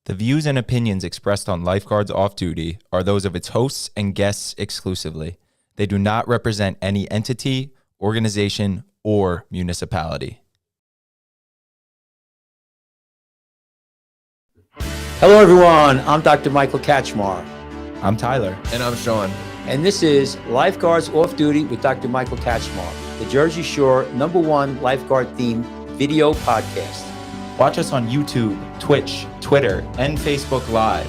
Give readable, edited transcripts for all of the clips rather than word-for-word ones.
The views and opinions expressed on Lifeguards Off Duty are those of its hosts and guests exclusively. They do not represent any entity, organization, or municipality. Hello, everyone. I'm Dr. Michael Kachmar. I'm Tyler. And I'm Sean. And this is Lifeguards Off Duty with Dr. Michael Kachmar, the Jersey Shore #1 lifeguard-themed video podcast. Watch us on YouTube, Twitch, Twitter, and Facebook Live.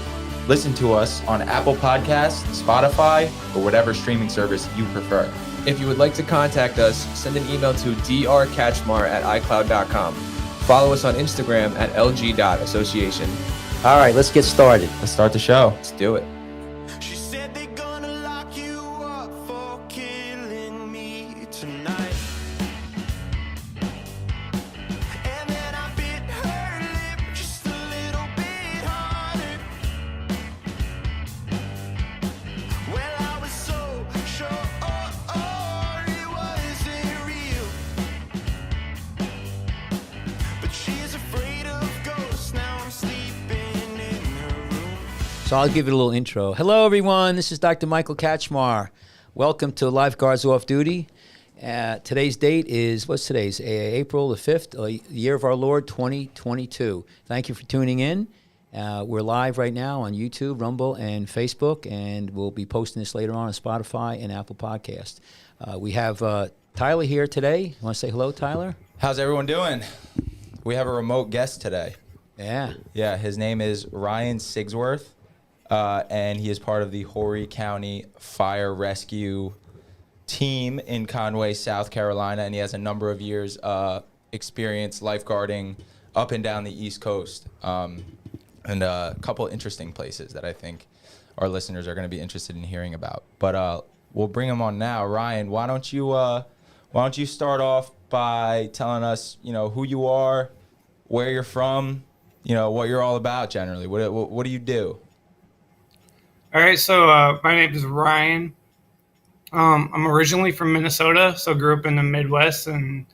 Listen to us on Apple Podcasts, Spotify, or whatever streaming service you prefer. If you would like to contact us, send an email to drkachmar@icloud.com. Follow us on Instagram at lg.association. All right, let's get started. Let's start the show. Let's do it. She said they're gonna lock you up for killing me tonight. And then I bit her lip just a little bit harder. Well, I was so sure it wasn't real. But she's afraid of ghosts, now I'm sleeping in her room. So I'll give it a little intro. Hello, everyone. This is Dr. Michael Kachmar. Welcome to Lifeguards Off Duty. Today's date is, what's today's? April the 5th, year of our Lord, 2022. Thank you for tuning in. We're live right now on YouTube, Rumble, and Facebook, and we'll be posting this later on Spotify and Apple Podcast. We have Tyler here today. You want to say hello, Tyler? How's everyone doing? We have a remote guest today. Yeah. Yeah, his name is Ryan Sigsworth, and he is part of the Horry County Fire Rescue team in Conway, South Carolina, and he has a number of years experience lifeguarding up and down the East Coast, and a couple interesting places that I think our listeners are going to be interested in hearing about. But we'll bring him on now. Ryan, why don't you start off by telling us, who you are, where you're from, what you're all about generally. What do you do? All right, so my name is Ryan. I'm originally from Minnesota, so grew up in the Midwest, and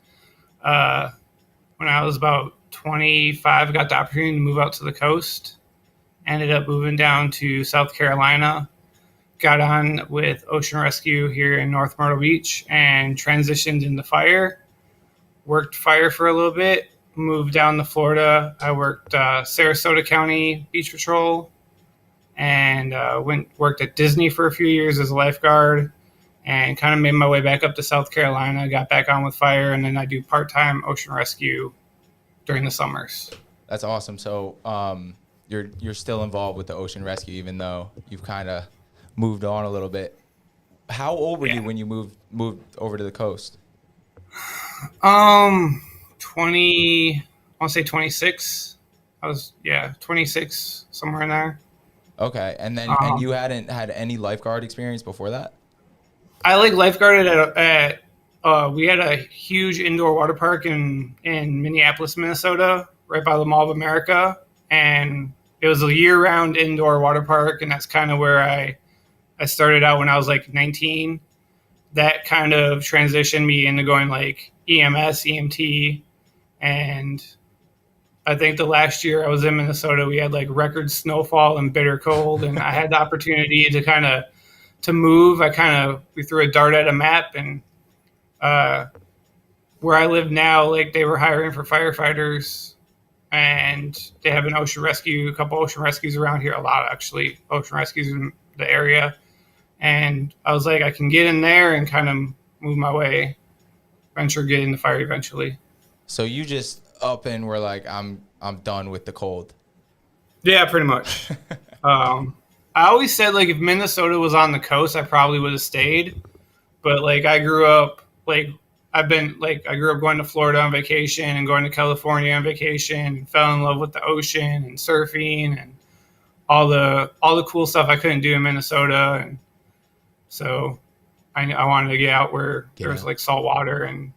when I was about 25, I got the opportunity to move out to the coast. Ended up moving down to South Carolina, got on with Ocean Rescue here in North Myrtle Beach, and transitioned into fire. Worked fire for a little bit, moved down to Florida. I worked Sarasota County Beach Patrol, and worked at Disney for a few years as a lifeguard, and kind of made my way back up to South Carolina, got back on with fire, and then I do part-time ocean rescue during the summers. That's awesome. So you're still involved with the ocean rescue, even though you've kind of moved on a little bit. How old were you when you moved over to the coast? 20, I want to say 26. I was, 26, somewhere in there. Okay, and then and you hadn't had any lifeguard experience before that? I lifeguarded at we had a huge indoor water park in Minneapolis, Minnesota, right by the Mall of America, and it was a year-round indoor water park, and that's kind of where I started out when I was like 19. That kind of transitioned me into going like EMS, EMT, and I think the last year I was in Minnesota, we had like record snowfall and bitter cold, and I had the opportunity to move. We threw a dart at a map, and where I live now, like they were hiring for firefighters, and they have a couple ocean rescues around here, a lot actually, ocean rescues in the area. And I was like, I can get in there and kind of move my way, get into fire eventually. So you just up and were like, I'm done with the cold. Yeah, pretty much. I always said like if Minnesota was on the coast, I probably would have stayed. But like I grew up going to Florida on vacation and going to California on vacation, and fell in love with the ocean and surfing and all the cool stuff I couldn't do in Minnesota. And so I wanted to get out where there's like salt water and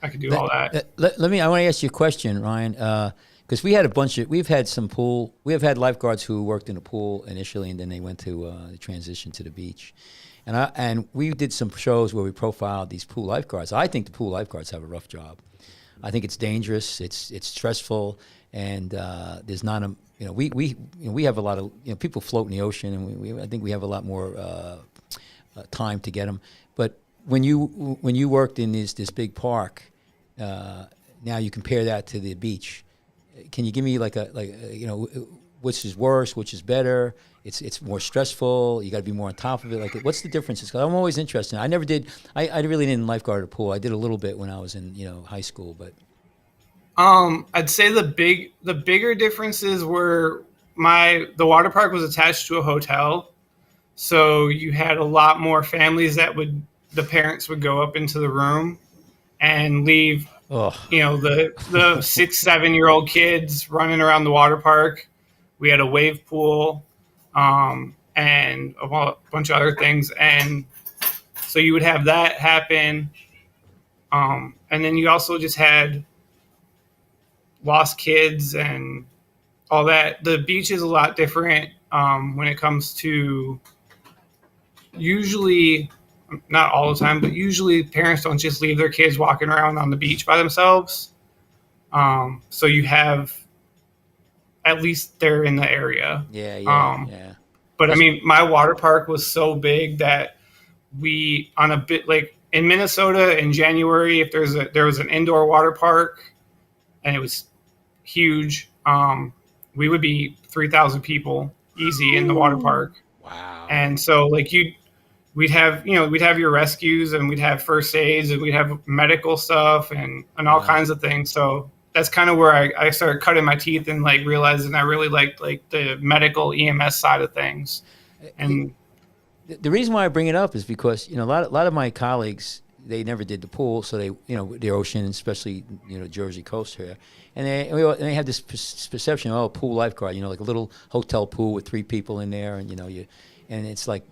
I could do all that. I want to ask you a question, Ryan, because we have had lifeguards who worked in a pool initially, and then they went to transition to the beach. And we did some shows where we profiled these pool lifeguards. I think the pool lifeguards have a rough job. I think it's dangerous. It's stressful. and there's not a we have a lot of people float in the ocean, and I think we have a lot more time to get them. But when you worked in this big park, now you compare that to the beach. Can you give me which is worse, which is better? It's more stressful. You got to be more on top of it. Like, what's the differences? Because I'm always interested. I never did. I really didn't lifeguard a pool. I did a little bit when I was in high school, but I'd say the bigger differences were the water park was attached to a hotel, so you had a lot more families the parents would go up into the room and leave the 6-7-year-old kids running around the water park. We had a wave pool, and a bunch of other things, and so you would have that happen, and then you also just had lost kids and all that. The beach is a lot different when it comes to, usually, not all the time, but usually parents don't just leave their kids walking around on the beach by themselves. So you have, at least they're in the area. Yeah. But I mean, my water park was so big that like in Minnesota in January, if there was an indoor water park and it was huge, we would be 3,000 people easy in the water park. Wow. And so like we'd have your rescues, and we'd have first aids, and we'd have medical stuff and all kinds of things. So that's kind of where I started cutting my teeth and like realizing I really liked like the medical EMS side of things. And the reason why I bring it up is because a lot of my colleagues, they never did the pool, so they the ocean, especially Jersey coast here, and they have this perception, pool lifeguard, like a little hotel pool with 3 people in there, and and it's like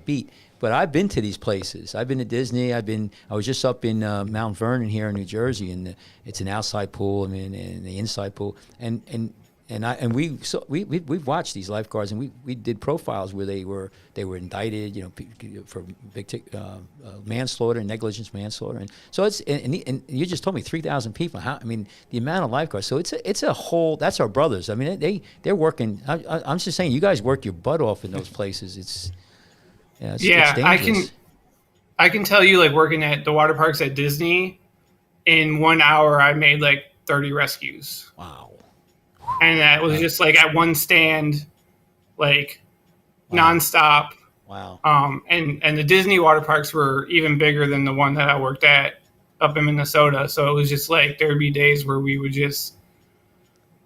beat. But I've been to these places. I've been to Disney. I was just up in Mount Vernon here in New Jersey, and it's an outside pool. I mean, and the inside pool, and we've watched these lifeguards, and we did profiles where they were indicted, for manslaughter and negligence manslaughter, and so it's and you just told me 3,000 people. The amount of lifeguards. So it's a whole. That's our brothers. I mean, they're working. I'm just saying, you guys work your butt off in those places. It's dangerous. I can tell you, like, working at the water parks at Disney, in 1 hour I made like 30 rescues. Wow. And that was just like at one stand, like nonstop. Wow. And the Disney water parks were even bigger than the one that I worked at up in Minnesota. So it was just like there would be days where we would just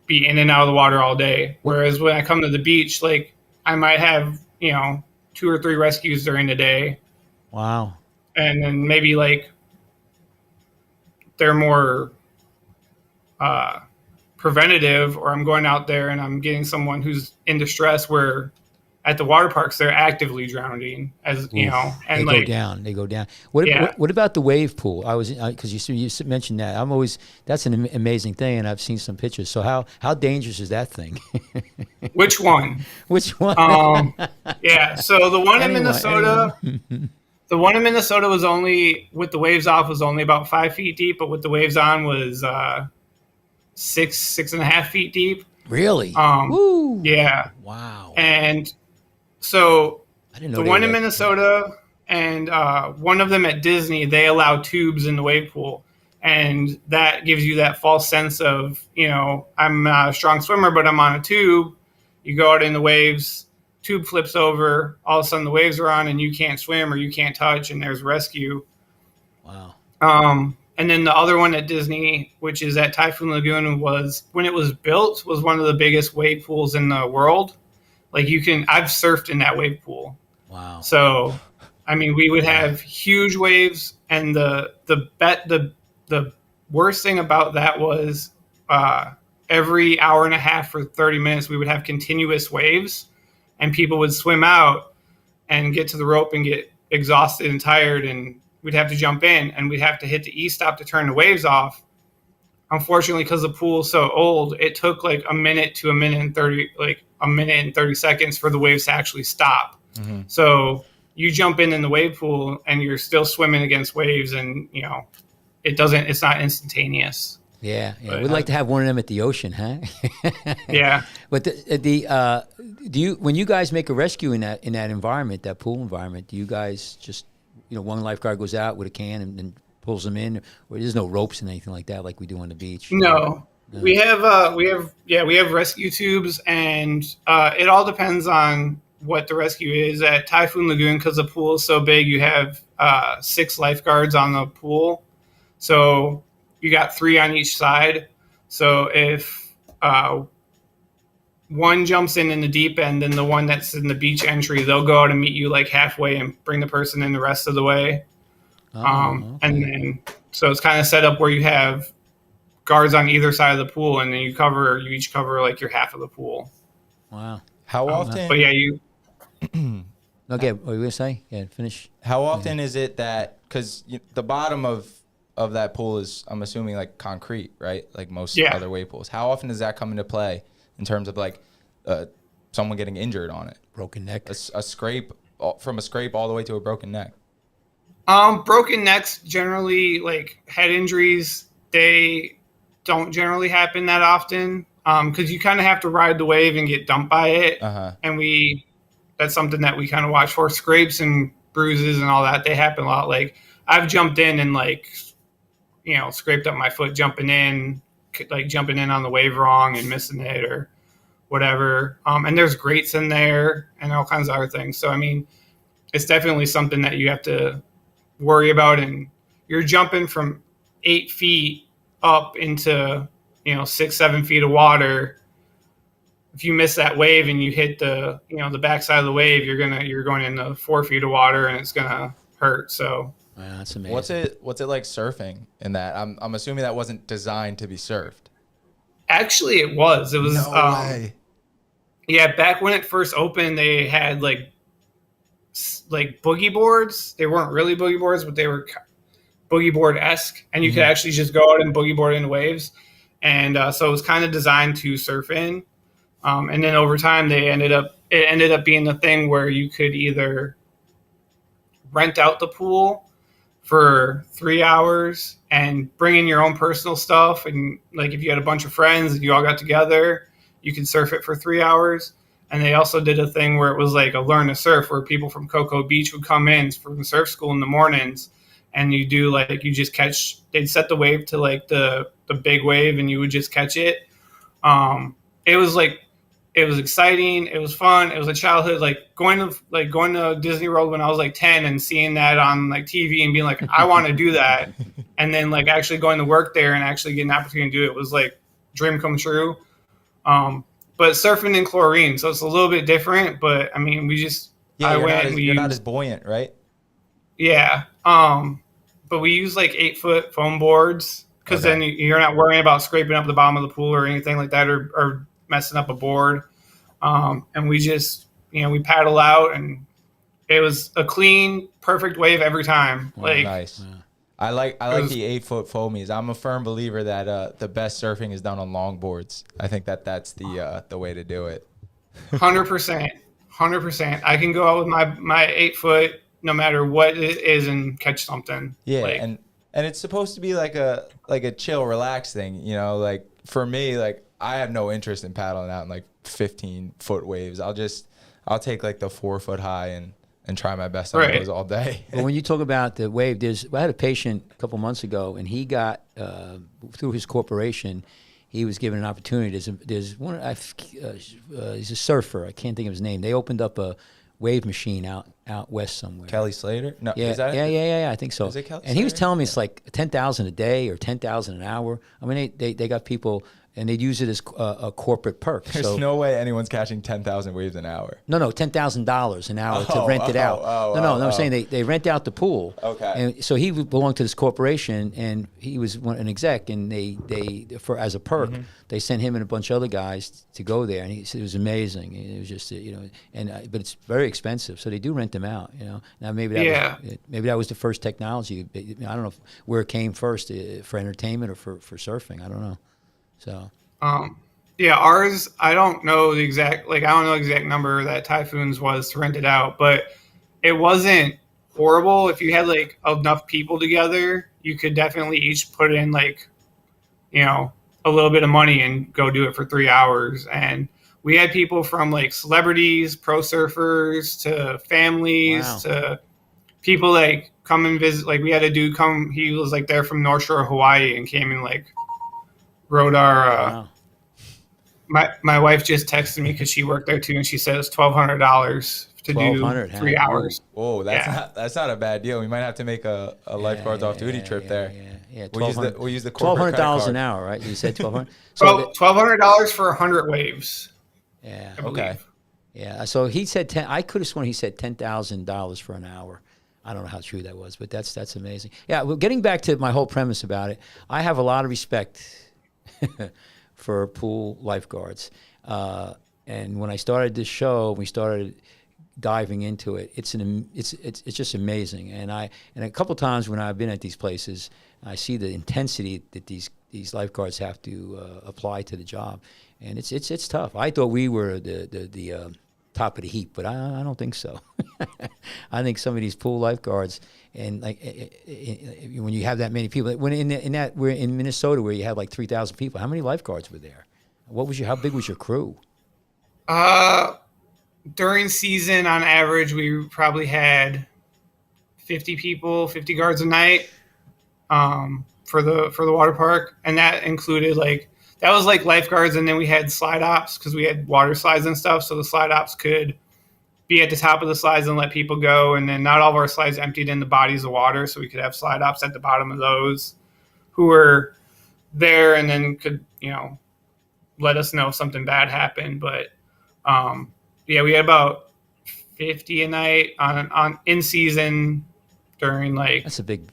be in and out of the water all day. Whereas when I come to the beach, like I might have 2 or 3 rescues during the day. Wow. And then maybe like they're more preventative, or I'm going out there and I'm getting someone who's in distress, where at the water parks they're actively drowning, as and they go down. What about the wave pool? I was, because you mentioned that. That's an amazing thing, and I've seen some pictures. So how dangerous is that thing? Which one? Yeah, so the one in Minnesota, the one in Minnesota was only, with the waves off, was only about 5 feet deep, but with the waves on was 6.5 feet deep. Really? Woo. Yeah. Wow. And so I didn't know the one in Minnesota and one of them at Disney, they allow tubes in the wave pool, and that gives you that false sense of, I'm not a strong swimmer, but I'm on a tube. You go out in the waves, tube flips over, all of a sudden the waves are on, and you can't swim or you can't touch, and there's rescue. Wow. And then the other one at Disney, which is at Typhoon Lagoon, was, when it was built, was one of the biggest wave pools in the world. Like I've surfed in that wave pool. Wow. So, I mean, we would have huge waves, and the worst thing about that was every hour and a half for 30 minutes, we would have continuous waves, and people would swim out and get to the rope and get exhausted and tired, and we'd have to jump in, and we'd have to hit the E-stop to turn the waves off. Unfortunately, because the pool's so old, it took like a minute and 30 seconds for the waves to actually stop. Mm-hmm. So you jump in the wave pool and you're still swimming against waves, and it's not instantaneous. Yeah. But, We'd like to have one of them at the ocean, huh? Yeah. But do you, when you guys make a rescue in that environment, that pool environment, do you guys just, one lifeguard goes out with a can and pulls them in, or there's no ropes and anything like that like we do on the beach? No, we have rescue tubes, and it all depends on what the rescue is. At Typhoon Lagoon, because the pool is so big, you have 6 lifeguards on the pool, so you got 3 on each side. So if one jumps in the deep end, then the one that's in the beach entry, they'll go out and meet you like halfway and bring the person in the rest of the way. Okay. And then so it's kind of set up where you have guards on either side of the pool, and then you each cover like your half of the pool. Wow. How often? But yeah, Okay, what were you going to say? Yeah, finish. How often is it that, because the bottom of that pool is, I'm assuming, like concrete, right? Like most other wave pools. How often does that come into play in terms of like someone getting injured on it? Broken neck. A scrape, from a scrape all the way to a broken neck. broken necks generally, like head injuries, they don't generally happen that often because you kind of have to ride the wave and get dumped by it. And that's something that we kind of watch for. Scrapes and bruises and all that, they happen a lot. Like I've jumped in and scraped up my foot jumping in on the wave wrong and missing it or whatever. And there's grates in there and all kinds of other things. So, I mean, it's definitely something that you have to worry about. And you're jumping from 8 feet up into, 6-7 feet of water. If you miss that wave and you hit the backside of the wave, you're going into 4 feet of water and it's gonna hurt. So wow, that's amazing. What's it like surfing in that? I'm assuming that wasn't designed to be surfed. actually, it was. It was. No way. Yeah, back when it first opened, they had like boogie boards. They weren't really boogie boards, but they were boogie board-esque, and you could actually just go out and boogie board in waves. And so it was kind of designed to surf in. And then over time, it ended up being the thing where you could either rent out the pool for 3 hours and bring in your own personal stuff. And like if you had a bunch of friends and you all got together, you could surf it for 3 hours. And they also did a thing where it was like a learn to surf, where people from Cocoa Beach would come in from surf school in the mornings, and they'd set the wave to like the big wave, and you would just catch it. It was exciting. It was fun. It was a childhood, going to Disney World when I was like 10 and seeing that on like TV and being like, I want to do that. And then like actually going to work there and actually getting an opportunity to do it was like dream come true. But surfing in chlorine, so it's a little bit different. But I mean, you're not as buoyant, right? Yeah. But we use like 8-foot foam boards because then you're not worrying about scraping up the bottom of the pool or anything like that, or messing up a board. And we just, we paddle out, and it was a clean, perfect wave every time. Nice. Yeah. I like the 8-foot foamies. I'm a firm believer that the best surfing is done on longboards. I think that's the way to do it. 100%. I can go out with my 8-foot no matter what it is and catch something. Yeah, and it's supposed to be like a chill, relax thing. Like for me, like I have no interest in paddling out in like 15-foot waves. I'll take like the 4-foot high and try my best on those all day. But when you talk about the wave, I had a patient a couple months ago, and he got through his corporation, he was given an opportunity. There's one. He's a surfer. I can't think of his name. They opened up a wave machine out west somewhere. Kelly Slater? No, yeah, is that yeah, I think so. Is it Kelly and he was Slater? telling me it's like 10,000 a day or 10,000 an hour. I mean, they got people, and they'd use it as a corporate perk. There's no way anyone's catching 10,000 waves an hour. No, $10,000 an hour to rent it out. I'm saying they rent out the pool. Okay. And so he belonged to this corporation, and he was an exec, and they as a perk, they sent him and a bunch of other guys to go there, and he said it was amazing. It was just but it's very expensive, so they do rent them out. Now maybe that was the first technology. I don't know where it came first, for entertainment or for surfing. I don't know. So, ours, I don't know the exact number that Typhoon's was to rent it out, but it wasn't horrible. If you had like enough people together, you could definitely each put in like a little bit of money and go do it for 3 hours. And we had people from like celebrities, pro surfers, to families, Wow. to people like come and visit. Like we had a dude come, he was like there from North Shore, Hawaii, and came and like rode our, Wow. my wife just texted me because she worked there too, and she said it's $1,200 to do 1,200, 3 hours. Whoa, Yeah. that's not a bad deal. We might have to make a lifeguards off duty trip there. Yeah, We'll use the corporate $1,200 credit an card. hour, right? You said 1,200. So $1,200 for 100 waves. Yeah. I believe. Okay. Yeah. So he said 10. I could have sworn he said $10,000 for an hour. I don't know how true that was, but that's amazing. Yeah. Well, getting back to my whole premise about it, I have a lot of respect for pool lifeguards. And when I started this show, we started diving into it. It's just amazing. And a couple times when I've been at these places, I see the intensity that these lifeguards have to apply to the job, and it's tough. I thought we were the top of the heap, but I don't think so. I think some of these pool lifeguards, and like when you have that many people, when we're in Minnesota where you have like 3,000 people, how many lifeguards were there? How big was your crew? During season, on average, we probably had 50 people, 50 guards a night, for the water park, and that included that was like lifeguards, and then we had slide ops because we had water slides and stuff. So the slide ops could be at the top of the slides and let people go, and then not all of our slides emptied in the bodies of water, so we could have slide ops at the bottom of those who were there, and then could let us know if something bad happened. But yeah, we had about 50 a night on in season during That's a big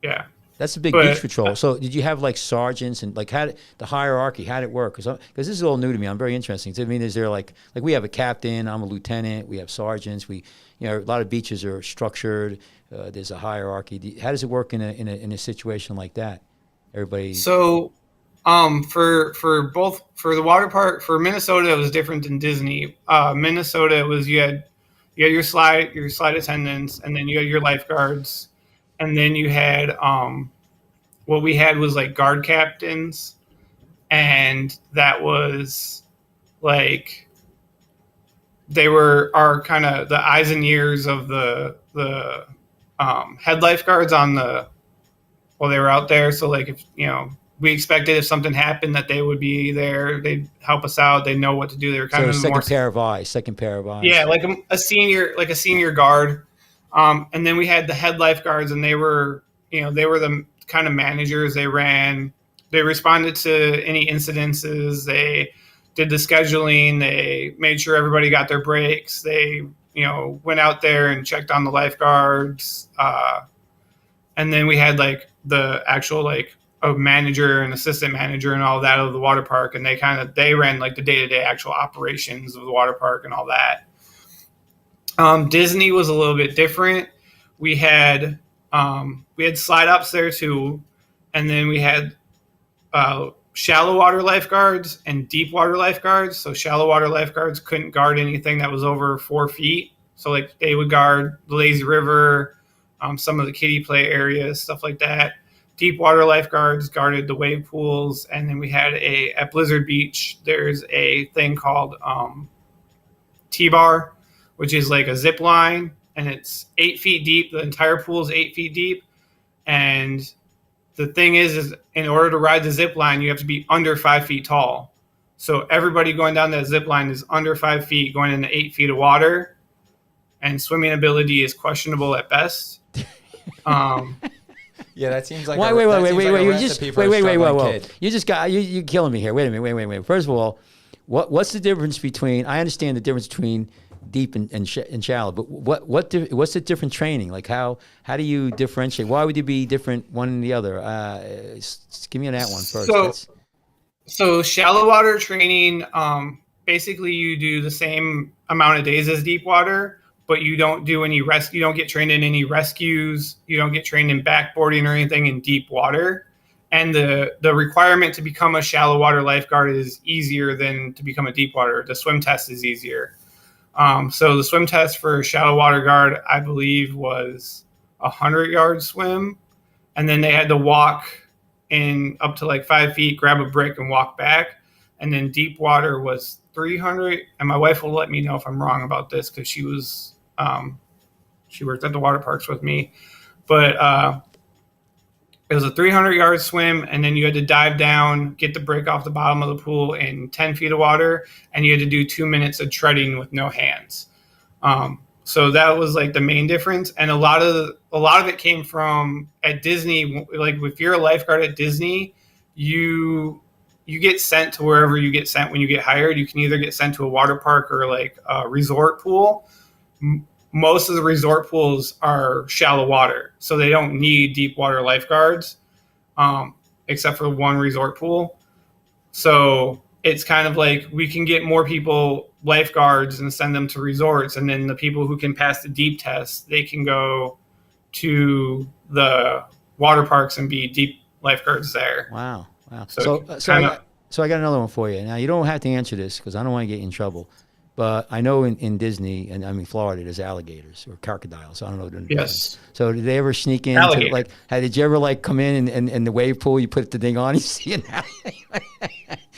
yeah. That's a big But, beach patrol. So did you have like sergeants and like the hierarchy? How did it work? Because this is all new to me. I'm very interested. I mean, is there like we have a captain? I'm a lieutenant. We have sergeants. A lot of beaches are structured. There's a hierarchy. How does it work in a situation like that? Everybody. So, for the water park for Minnesota, it was different than Disney. Minnesota was you had your slide attendants, and then you had your lifeguards. And then you had what we had was like guard captains, and that was like they were our kind of the eyes and ears of the head lifeguards while they were out there. So like if we expected if something happened that they would be there, they'd help us out, they know what to do. They were kind of second pair of eyes. Yeah, like a senior guard. And then we had the head lifeguards, and they were the kind of managers. They responded to any incidences. They did the scheduling. They made sure everybody got their breaks. They, went out there and checked on the lifeguards. And then we had like the actual like a manager and assistant manager and all that of the water park. And they ran like the day-to-day actual operations of the water park and all that. Disney was a little bit different. We had slide ups there too, and then we had shallow water lifeguards and deep water lifeguards. So shallow water lifeguards couldn't guard anything that was over 4 feet. So like they would guard the lazy river, some of the kiddie play areas, stuff like that. Deep water lifeguards guarded the wave pools, and then we had at Blizzard Beach. There's a thing called T-bar, which is like a zip line, and it's 8 feet deep. The entire pool is 8 feet deep. And the thing is in order to ride the zip line, you have to be under 5 feet tall. So everybody going down that zip line is under 5 feet, going into 8 feet of water, and swimming ability is questionable at best. Yeah, that seems like Wait. You just got you killing me here. Wait a minute. Wait. First of all, what's the difference between? I understand the difference between deep and shallow, but what's the different training? Like how do you differentiate? Why would you be different one and the other? Give me that one first. So shallow water training, basically you do the same amount of days as deep water, but you don't do any you don't get trained in any rescues. You don't get trained in backboarding or anything in deep water. And the requirement to become a shallow water lifeguard is easier than to become a deep water. The swim test is easier. So the swim test for shallow water guard, I believe, was 100-yard swim. And then they had to walk in up to like 5 feet, grab a brick and walk back. And then deep water was 300. And my wife will let me know if I'm wrong about this because she worked at the water parks with me. But it was a 300-yard swim, and then you had to dive down, get the brick off the bottom of the pool in 10 feet of water, and you had to do 2 minutes of treading with no hands. So that was like the main difference, and a lot of it came from at Disney. Like if you're a lifeguard at Disney, you get sent to wherever you get sent when you get hired. You can either get sent to a water park or like a resort pool. Most of the resort pools are shallow water, so they don't need deep water lifeguards, except for one resort pool. So it's kind of like we can get more people lifeguards and send them to resorts, and then the people who can pass the deep test, they can go to the water parks and be deep lifeguards there. Wow. So So I got another one for you. Now, you don't have to answer this because I don't want to get you in trouble. But I know in Disney, and I mean Florida, there's alligators or crocodiles. I don't know. Yes. So did they ever sneak in? Did you ever like come in and the wave pool? You put the thing on, you see an alligator.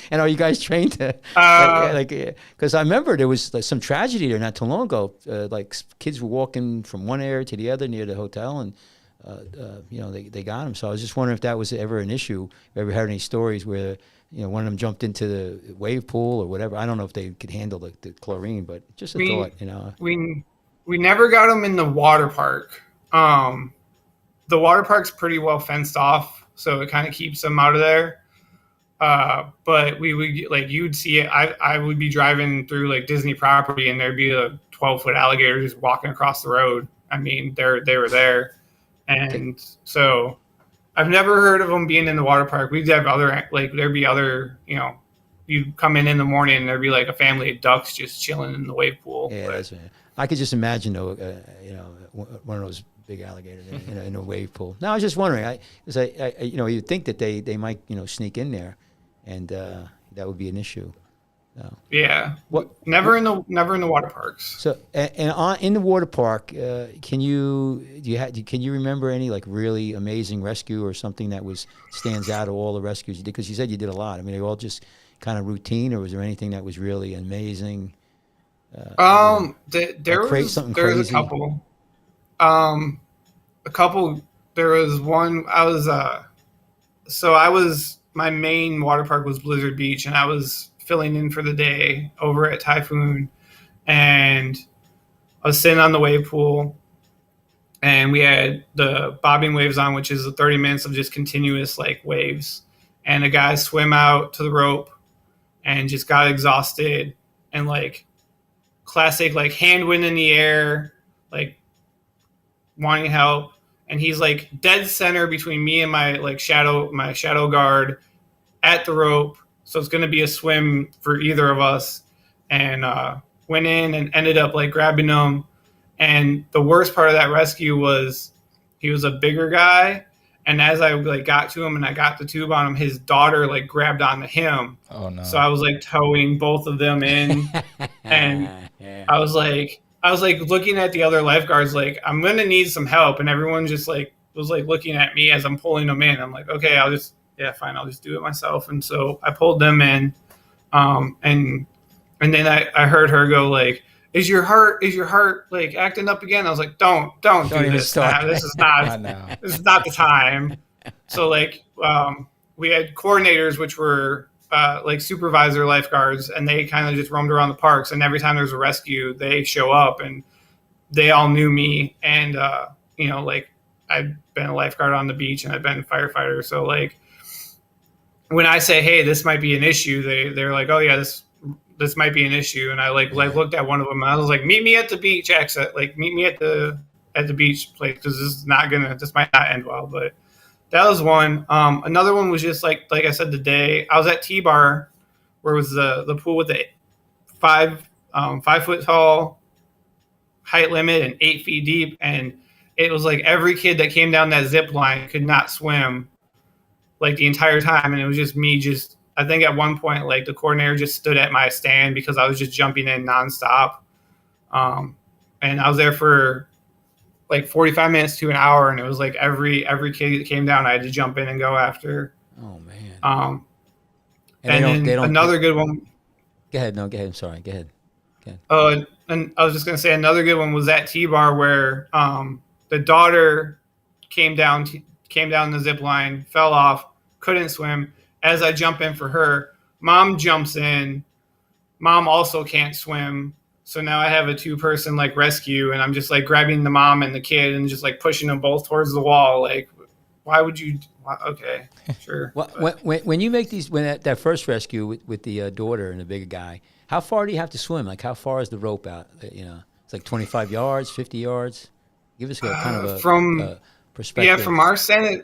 And are you guys trained to? Because I remember there was like, some tragedy there not too long ago. Like kids were walking from one area to the other near the hotel, and they got them. So I was just wondering if that was ever an issue. Ever heard any stories where one of them jumped into the wave pool or whatever? I don't know if they could handle the chlorine, but just a thought, We never got them in the water park. The water park's pretty well fenced off, so it kind of keeps them out of there. But we would like you'd see it. I would be driving through like Disney property, and there'd be a 12-foot alligator just walking across the road. I mean, they were there, and so. I've never heard of them being in the water park. We'd have there'd be other, you'd come in the morning and there'd be like a family of ducks just chilling in the wave pool. Yeah, that's right. I could just imagine though, one of those big alligators in a wave pool. Now I was just wondering, you'd think that they might, sneak in there, and that would be an issue. No. Yeah. What? Never in the water parks. So in the water park, can you remember any like really amazing rescue or something that stands out of all the rescues you did? Because you said you did a lot. I mean, are they all just kind of routine, or was there anything that was really amazing? There was a couple. There was one. My main water park was Blizzard Beach, and I was filling in for the day over at Typhoon, and I was sitting on the wave pool, and we had the bobbing waves on, which is 30 minutes of just continuous like waves, and a guy swim out to the rope and just got exhausted, and like classic like hand wind in the air, like wanting help, and he's like dead center between me and my shadow guard at the rope. So it's going to be a swim for either of us, and went in and ended up like grabbing him. And the worst part of that rescue was he was a bigger guy, and as I like got to him and I got the tube on him, his daughter like grabbed onto him. Oh no! So I was like towing both of them in, and I was like looking at the other lifeguards like I'm going to need some help, and everyone just like was like looking at me as I'm pulling them in. I'm like, okay, I'll just do it myself. And so I pulled them in, and then I heard her go like, is your heart like acting up again? I was like, don't do this. This is not this is not the time. So like we had coordinators, which were like supervisor lifeguards, and they kind of just roamed around the parks, and every time there's a rescue they show up, and they all knew me, and like I've been a lifeguard on the beach and I've been a firefighter, so like when I say, hey, this might be an issue, they're like, oh yeah, this might be an issue. And I like looked at one of them and I was like, meet me at the beach exit, like meet me at the beach place, because this might not end well. But that was one. Another one was just like I said, the day I was at T-Bar, where it was the pool with the 5 foot tall height limit and 8 feet deep, and it was like every kid that came down that zip line could not swim like the entire time, and it was just me. I think at one point, like the coordinator just stood at my stand because I was just jumping in nonstop, and I was there for like 45 minutes to an hour, and it was like every kid that came down, I had to jump in and go after. Oh man. Um, And and they then don't. another good one. Go ahead. No, go ahead. I'm sorry. Go ahead. Oh, and I was just gonna say another good one was that T-bar where the daughter came down came down the zip line, fell off, couldn't swim. As I jump in for her, mom jumps in. Mom also can't swim, so now I have a two-person like rescue, and I'm just like grabbing the mom and the kid and just like pushing them both towards the wall. Like, why would you? Okay, sure. Well, But, when you make these, when that first rescue with the daughter and the bigger guy, how far do you have to swim? Like, how far is the rope out? You know, it's like 25 yards, 50 yards. Give us a kind of a perspective. yeah, from our send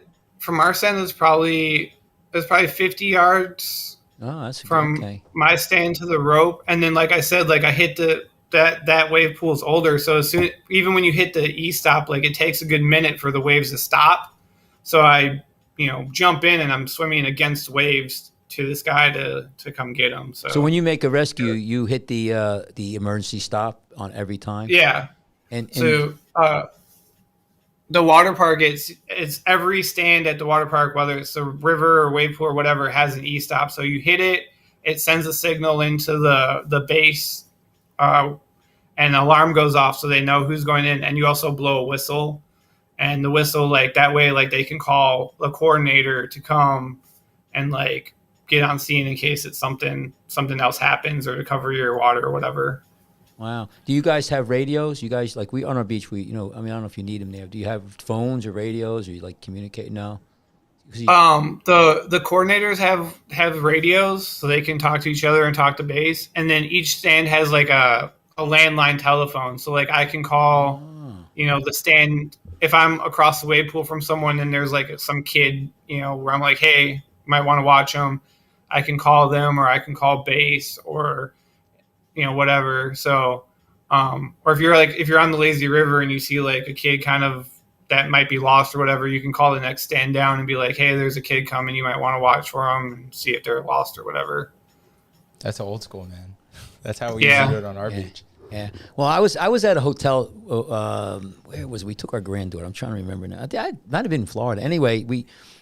it's probably 50 yards Oh, that's from okay. my stand to the rope, and then like I said, like I hit that wave pool's older, so as soon even when you hit the stop, like it takes a good minute for the waves to stop. So I jump in and I'm swimming against waves to this guy to come get him. So when you make a rescue, you hit the emergency stop on every time. yeah, And so the water park, it's every stand at the water park, whether it's a river or wave pool or whatever, has an e-stop. So you hit it, it sends a signal into the base, and an alarm goes off so they know who's going in. And you also blow a whistle, and the whistle, like that way, like they can call the coordinator to come and like get on scene in case it's something else happens, or to cover your water or whatever. wow, do you guys have radios? You guys like we on our beach? I mean, I don't know if you need them there. Do you have phones or radios, or you like communicate? No. The coordinators have radios so they can talk to each other and talk to base, and then each stand has like a landline telephone. So like I can call, the stand if I'm across the wave pool from someone and there's like some kid, where I'm like, hey, you might want to watch them. I can call them, or I can call base, or whatever. So, or if you're on the lazy river and you see like a kid kind of that might be lost or whatever, you can call the next stand down and be like, hey, there's a kid coming. You might want to watch for them and see if they're lost or whatever. That's old school, man. That's how we used to do it on our beach. Yeah. Well, I was at a hotel. Where was we? Took our granddaughter. I'm trying to remember now. I might have been in Florida. Anyway,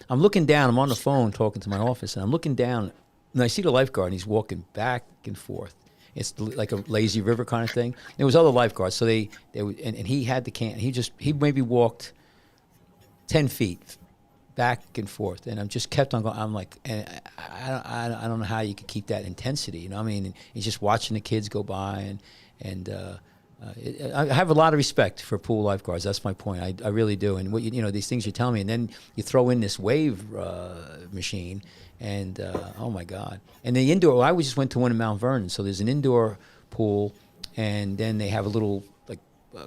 I'm looking down. I'm on the phone talking to my office, and I'm looking down, and I see the lifeguard, and he's walking back and forth. It's like a lazy river kind of thing. There was other lifeguards, so they and he had the can. He maybe walked 10 feet back and forth, and I just kept on going. I'm like, and I don't know how you could keep that intensity. I mean, he's just watching the kids go by, and I have a lot of respect for pool lifeguards. That's my point. I really do. And what these things you tell me, and then you throw in this wave machine, and oh my God! And the indoor. I just went to one in Mount Vernon. So there's an indoor pool, and then they have a little like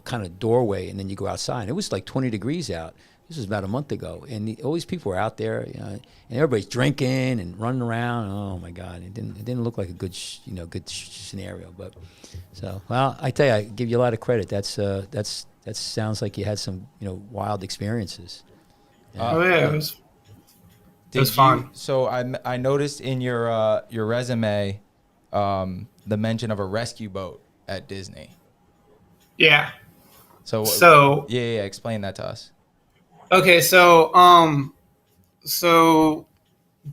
kind of doorway, and then you go outside. And it was like 20 degrees out. This was about a month ago, and all these people were out there, and everybody's drinking and running around. Oh my God! It didn't look like a good scenario. But so, well, I tell you, I give you a lot of credit. That sounds like you had some wild experiences. Oh yeah, it was Did fun. you, so I noticed in your resume the mention of a rescue boat at Disney. Yeah. So yeah, explain that to us. Okay, so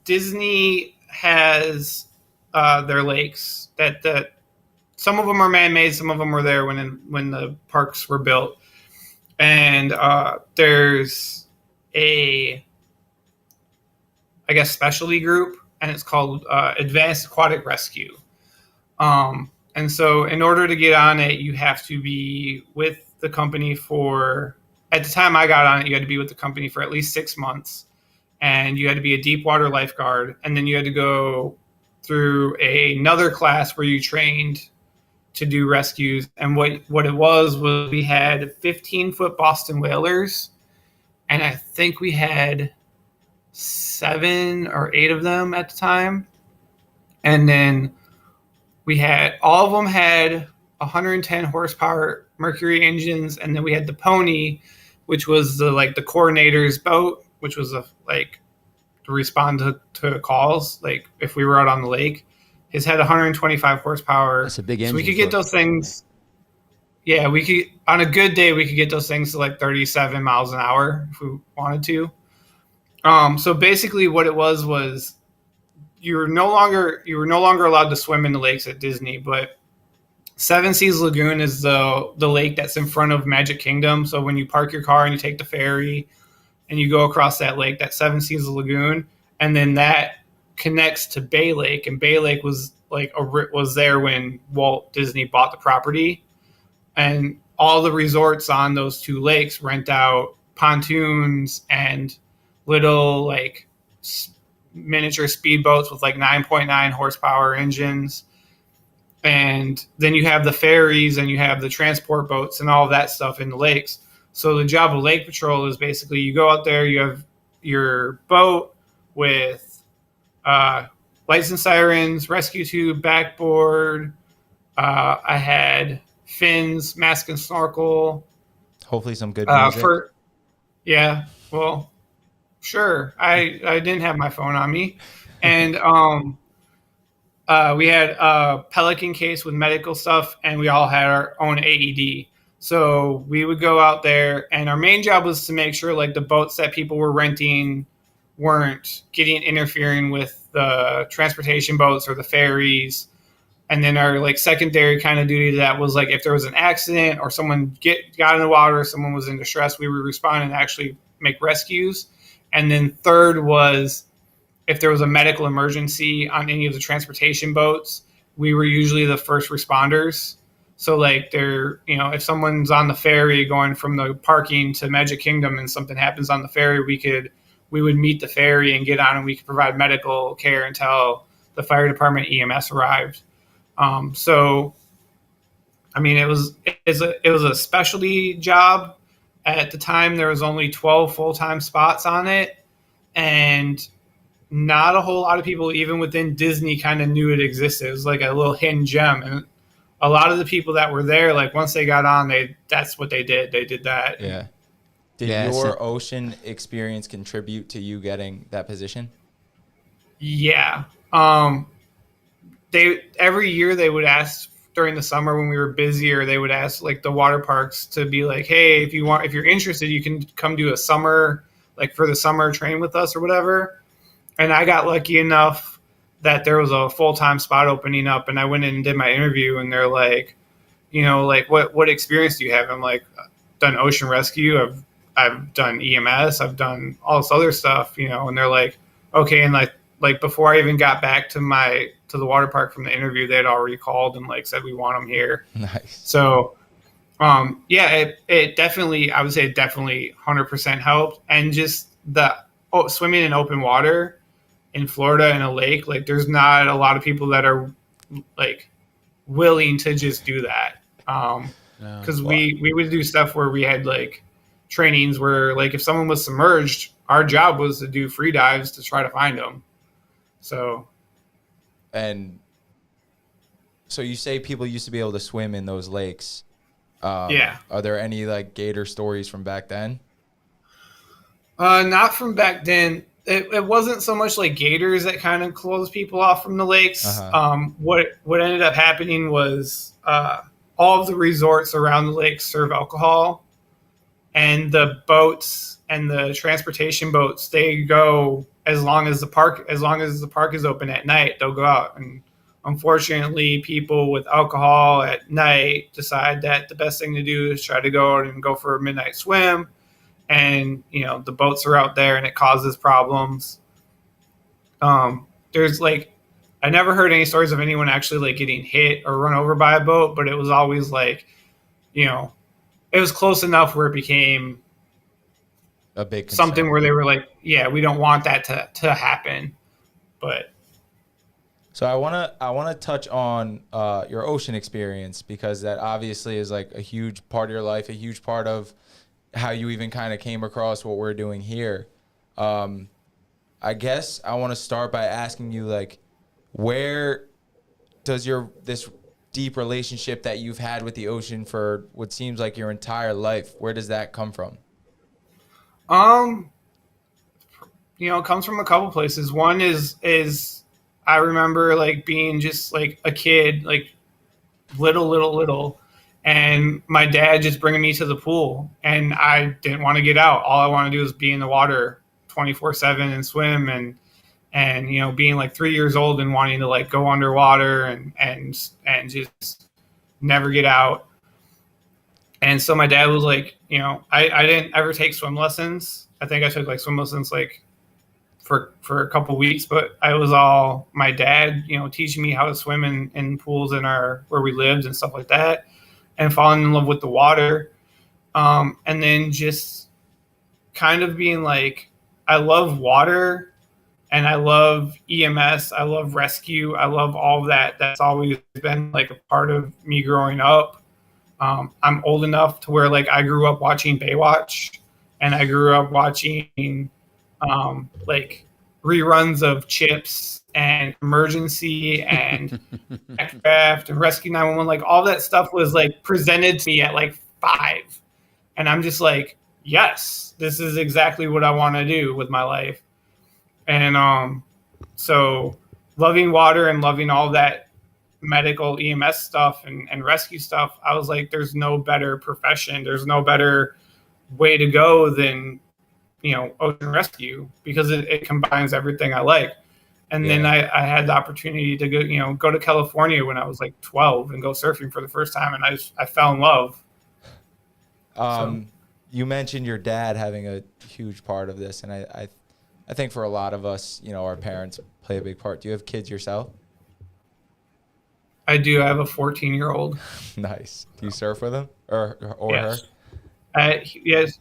Disney has their lakes that some of them are man-made, some of them were there when the parks were built, and there's I guess specialty group, and it's called Advanced Aquatic Rescue. And so in order to get on it, you have to be with the company for. At the time I got on it, you had to be with the company for at least 6 months, and you had to be a deep water lifeguard. And then you had to go through another class where you trained to do rescues. And what it was we had 15-foot Boston whalers, and I think we had 7 or 8 of them at the time. And then all of them had 110 horsepower Mercury engines, and then we had the Pony, which was the coordinator's boat, which was to respond to calls, like if we were out on the lake. His had 125 horsepower. That's a big engine. So we could get those things. Yeah, we could on a good day we could get those things to like 37 miles an hour if we wanted to. So basically, what it was you were no longer allowed to swim in the lakes at Disney, but Seven Seas Lagoon is the lake that's in front of Magic Kingdom. So when you park your car and you take the ferry and you go across that lake, that Seven Seas Lagoon, and then that connects to Bay Lake, and Bay Lake was was there when Walt Disney bought the property, and all the resorts on those two lakes rent out pontoons and little miniature speedboats with like 9.9 horsepower engines. And then you have the ferries and you have the transport boats and all of that stuff in the lakes. So the job of lake patrol is basically you go out there, you have your boat with lights and sirens, rescue tube, backboard. I had fins, mask and snorkel. Hopefully some good music. Yeah, well, sure. I didn't have my phone on me, and we had a Pelican case with medical stuff, and we all had our own AED. So we would go out there, and our main job was to make sure like the boats that people were renting weren't interfering with the transportation boats or the ferries. And then our like secondary kind of duty to that was like if there was an accident or someone got in the water, or someone was in distress, we would respond and actually make rescues. And then third was if there was a medical emergency on any of the transportation boats, we were usually the first responders. So like if someone's on the ferry going from the parking to Magic Kingdom and something happens on the ferry, we would meet the ferry and get on, and we could provide medical care until the fire department EMS arrived. So, I mean, it was a specialty job. At the time, there was only 12 full-time spots on it, and not a whole lot of people, even within Disney, kind of knew it existed. It was like a little hidden gem, and a lot of the people that were there, like once they got on, that's what they did. They did that. Yeah. Did your ocean experience contribute to you getting that position? Yeah. Every year they would ask during the summer when we were busier, they would ask like the water parks to be like, hey, if you're interested, you can come do a summer, like for the summer train with us or whatever. And I got lucky enough that there was a full-time spot opening up, and I went in and did my interview, and they're like, like what experience do you have? I'm like, I've done ocean rescue. I've done EMS. I've done all this other stuff, and they're like, okay. And like before I even got back to the water park from the interview, they had already called and like said, we want them here. Nice. So, it definitely, I would say it definitely 100% helped. And just swimming in open water in Florida in a lake, like there's not a lot of people that are like willing to just do that. Cause we would do stuff where we had like trainings where like if someone was submerged, our job was to do free dives to try to find them. So you say people used to be able to swim in those lakes. Yeah. Are there any like gator stories from back then? Not from back then. It wasn't so much like gators that kind of closed people off from the lakes. What ended up happening was all of the resorts around the lake serve alcohol, and the boats and the transportation boats, they go as long as the park is open at night, they'll go out. And unfortunately, people with alcohol at night decide that the best thing to do is try to go out and go for a midnight swim. And, the boats are out there and it causes problems. There's like, I never heard any stories of anyone actually like getting hit or run over by a boat, but it was always like, it was close enough where it became a big concern. Something where they were like, yeah, we don't want that to happen. But so I wanna touch on your ocean experience, because that obviously is like a huge part of your life, a huge part of how you even kind of came across what we're doing here. I guess I want to start by asking you, like, where does this deep relationship that you've had with the ocean for what seems like your entire life, where does that come from? It comes from a couple places. One is I remember like being just like a kid, like little, and my dad just bringing me to the pool, and I didn't want to get out. All I want to do is be in the water 24/7 and swim, and you know, being like 3 years old and wanting to like go underwater and just never get out. And so my dad was like, you know, I didn't ever take swim lessons. I think I took like swim lessons like for a couple weeks, but I was all my dad, you know, teaching me how to swim in pools in our where we lived and stuff like that, and falling in love with the water. And then just kind of being like, I love water and I love EMS. I love rescue. I love all of that. That's always been like a part of me growing up. I'm old enough to where like I grew up watching Baywatch, and I grew up watching like reruns of Chips and Emergency and Craft and Rescue 911. Like all that stuff was like presented to me at like 5. And I'm just like, yes, this is exactly what I want to do with my life. And so loving water and loving all that medical EMS stuff and rescue stuff, I was like, there's no better profession. There's no better way to go than, you know, ocean rescue, because it combines everything I like. And then I had the opportunity to go to California when I was like 12 and go surfing for the first time. And I fell in love. You mentioned your dad having a huge part of this, and I think for a lot of us, you know, our parents play a big part. Do you have kids yourself? I do. I have a 14-year-old. Nice. Do you surf with him or Yes. her? Yes.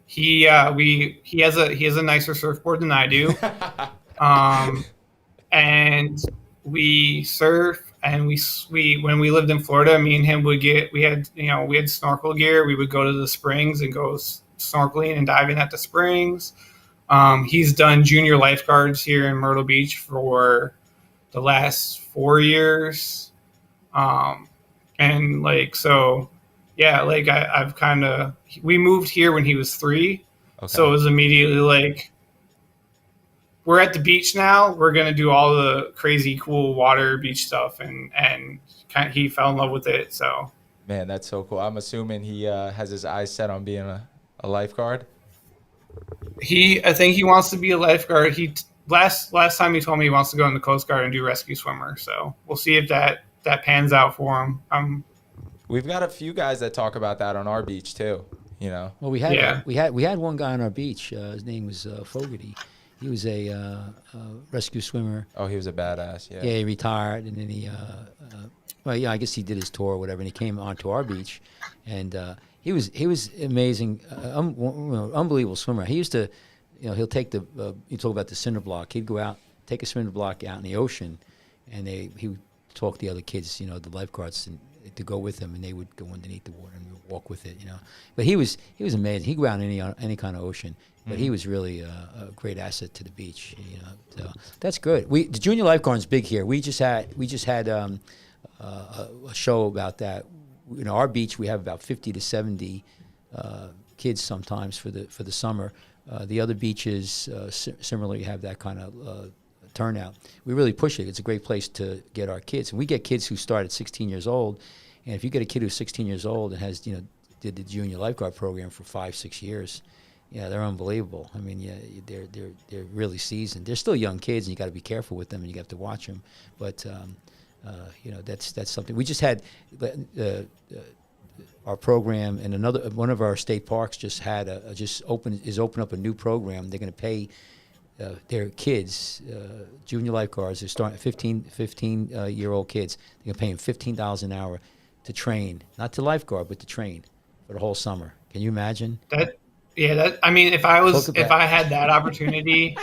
He has a nicer surfboard than I do. And we surf, and we when we lived in Florida, me and him we had snorkel gear. We would go to the springs and go snorkeling and diving at the springs. He's done junior lifeguards here in Myrtle Beach for the last 4 years. And like, so yeah, like I've kind of, we moved here when he was 3. Okay. So it was immediately like, we're at the beach now. We're going to do all the crazy cool water beach stuff. And he fell in love with it. So, man, that's so cool. I'm assuming he has his eyes set on being a lifeguard. I think he wants to be a lifeguard. Last time he told me he wants to go in the Coast Guard and do rescue swimmer. So we'll see if that pans out for him. We've got a few guys that talk about that on our beach too. You know. Well, we had one guy on our beach. His name was Fogarty. He was a rescue swimmer. Oh, he was a badass. Yeah. Yeah, he retired, and then he. I guess he did his tour or whatever, and he came onto our beach, and he was amazing, unbelievable swimmer. He used to, he'll take you talk about the cinder block. He'd go out, take a cinder block out in the ocean, and he would talk the other kids, the lifeguards, to go with him, and they would go underneath the water and walk with it, But he was amazing. He'd go out in any kind of ocean, but he was really a great asset to the beach. So that's good. The junior lifeguard's big here. We just had a show about that. Our beach, we have about 50 to 70 kids sometimes for the summer. The other beaches similarly have that kind of turnout. We really push it. It's a great place to get our kids. And we get kids who start at 16 years old. And if you get a kid who's 16 years old and has, did the junior lifeguard program for 5-6 years, they're unbelievable. I mean, they're really seasoned. They're still young kids, and you got to be careful with them, and you have to watch them. But that's something. We just had our program, and one of our state parks just opened up a new program. They're going to pay their kids, junior lifeguards. They're starting 15-year-old kids. They're going to pay them $15 an hour to train, not to lifeguard, but to train for the whole summer. Can you imagine? I mean, if I had that opportunity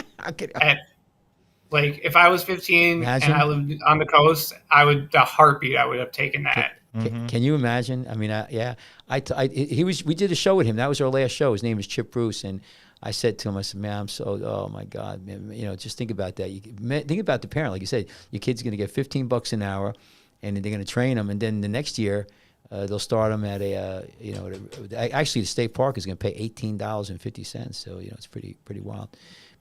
if I was 15 and I lived on the coast, the heartbeat, I would have taken that. Can you imagine? I mean, we did a show with him. That was our last show. His name is Chip Bruce, and I said to him, I said, man, oh my God, man, just think about that. Think about the parent, like you said, your kid's going to get $15 an hour, and they're going to train them, and then the next year they'll start them at actually the state park is going to pay $18.50. So it's pretty wild.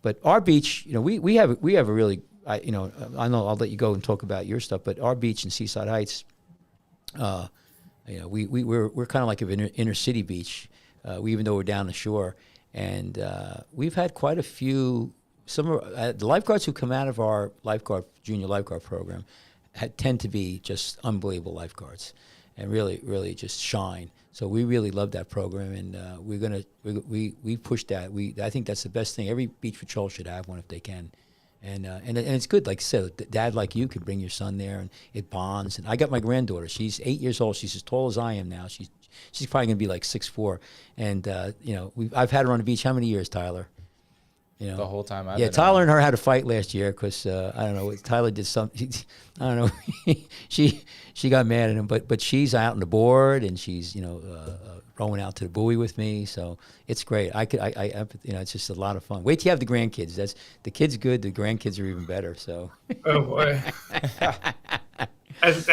But our beach, we have a really, I know I'll let you go and talk about your stuff, but our beach in Seaside Heights, we're kind of like an inner city beach. Even though we're down the shore, And we've had quite a few. Some of the lifeguards who come out of our junior lifeguard program tend to be just unbelievable lifeguards, and really, really just shine. So we really love that program, and we push that. I think that's the best thing. Every beach patrol should have one if they can, and it's good. Like I said, dad like you could bring your son there, and it bonds. And I got my granddaughter. She's 8 years old. She's as tall as I am now. She's probably gonna be like 6'4", and I've had her on the beach how many years, Tyler? You know, The whole time I've yeah, been Tyler around. and her had a fight last year because I don't know. Tyler did something. I don't know. she got mad at him, but she's out on the board and she's rowing out to the buoy with me. So it's great. It's just a lot of fun. Wait till you have the grandkids. That's the kids good. The grandkids are even better. So. Oh boy. as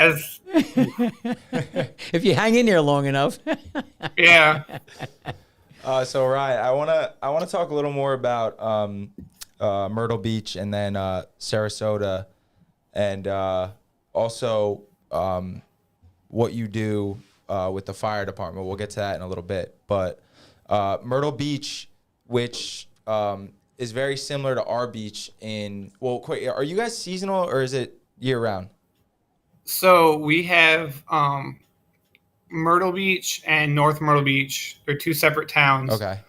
If you hang in there long enough. yeah. So Ryan, I wanna talk a little more about Myrtle Beach and then Sarasota, and also what you do with the fire department. We'll get to that in a little bit. But Myrtle Beach, which is very similar to our beach are you guys seasonal or is it year round? So we have Myrtle Beach and North Myrtle Beach. They're two separate towns. Okay.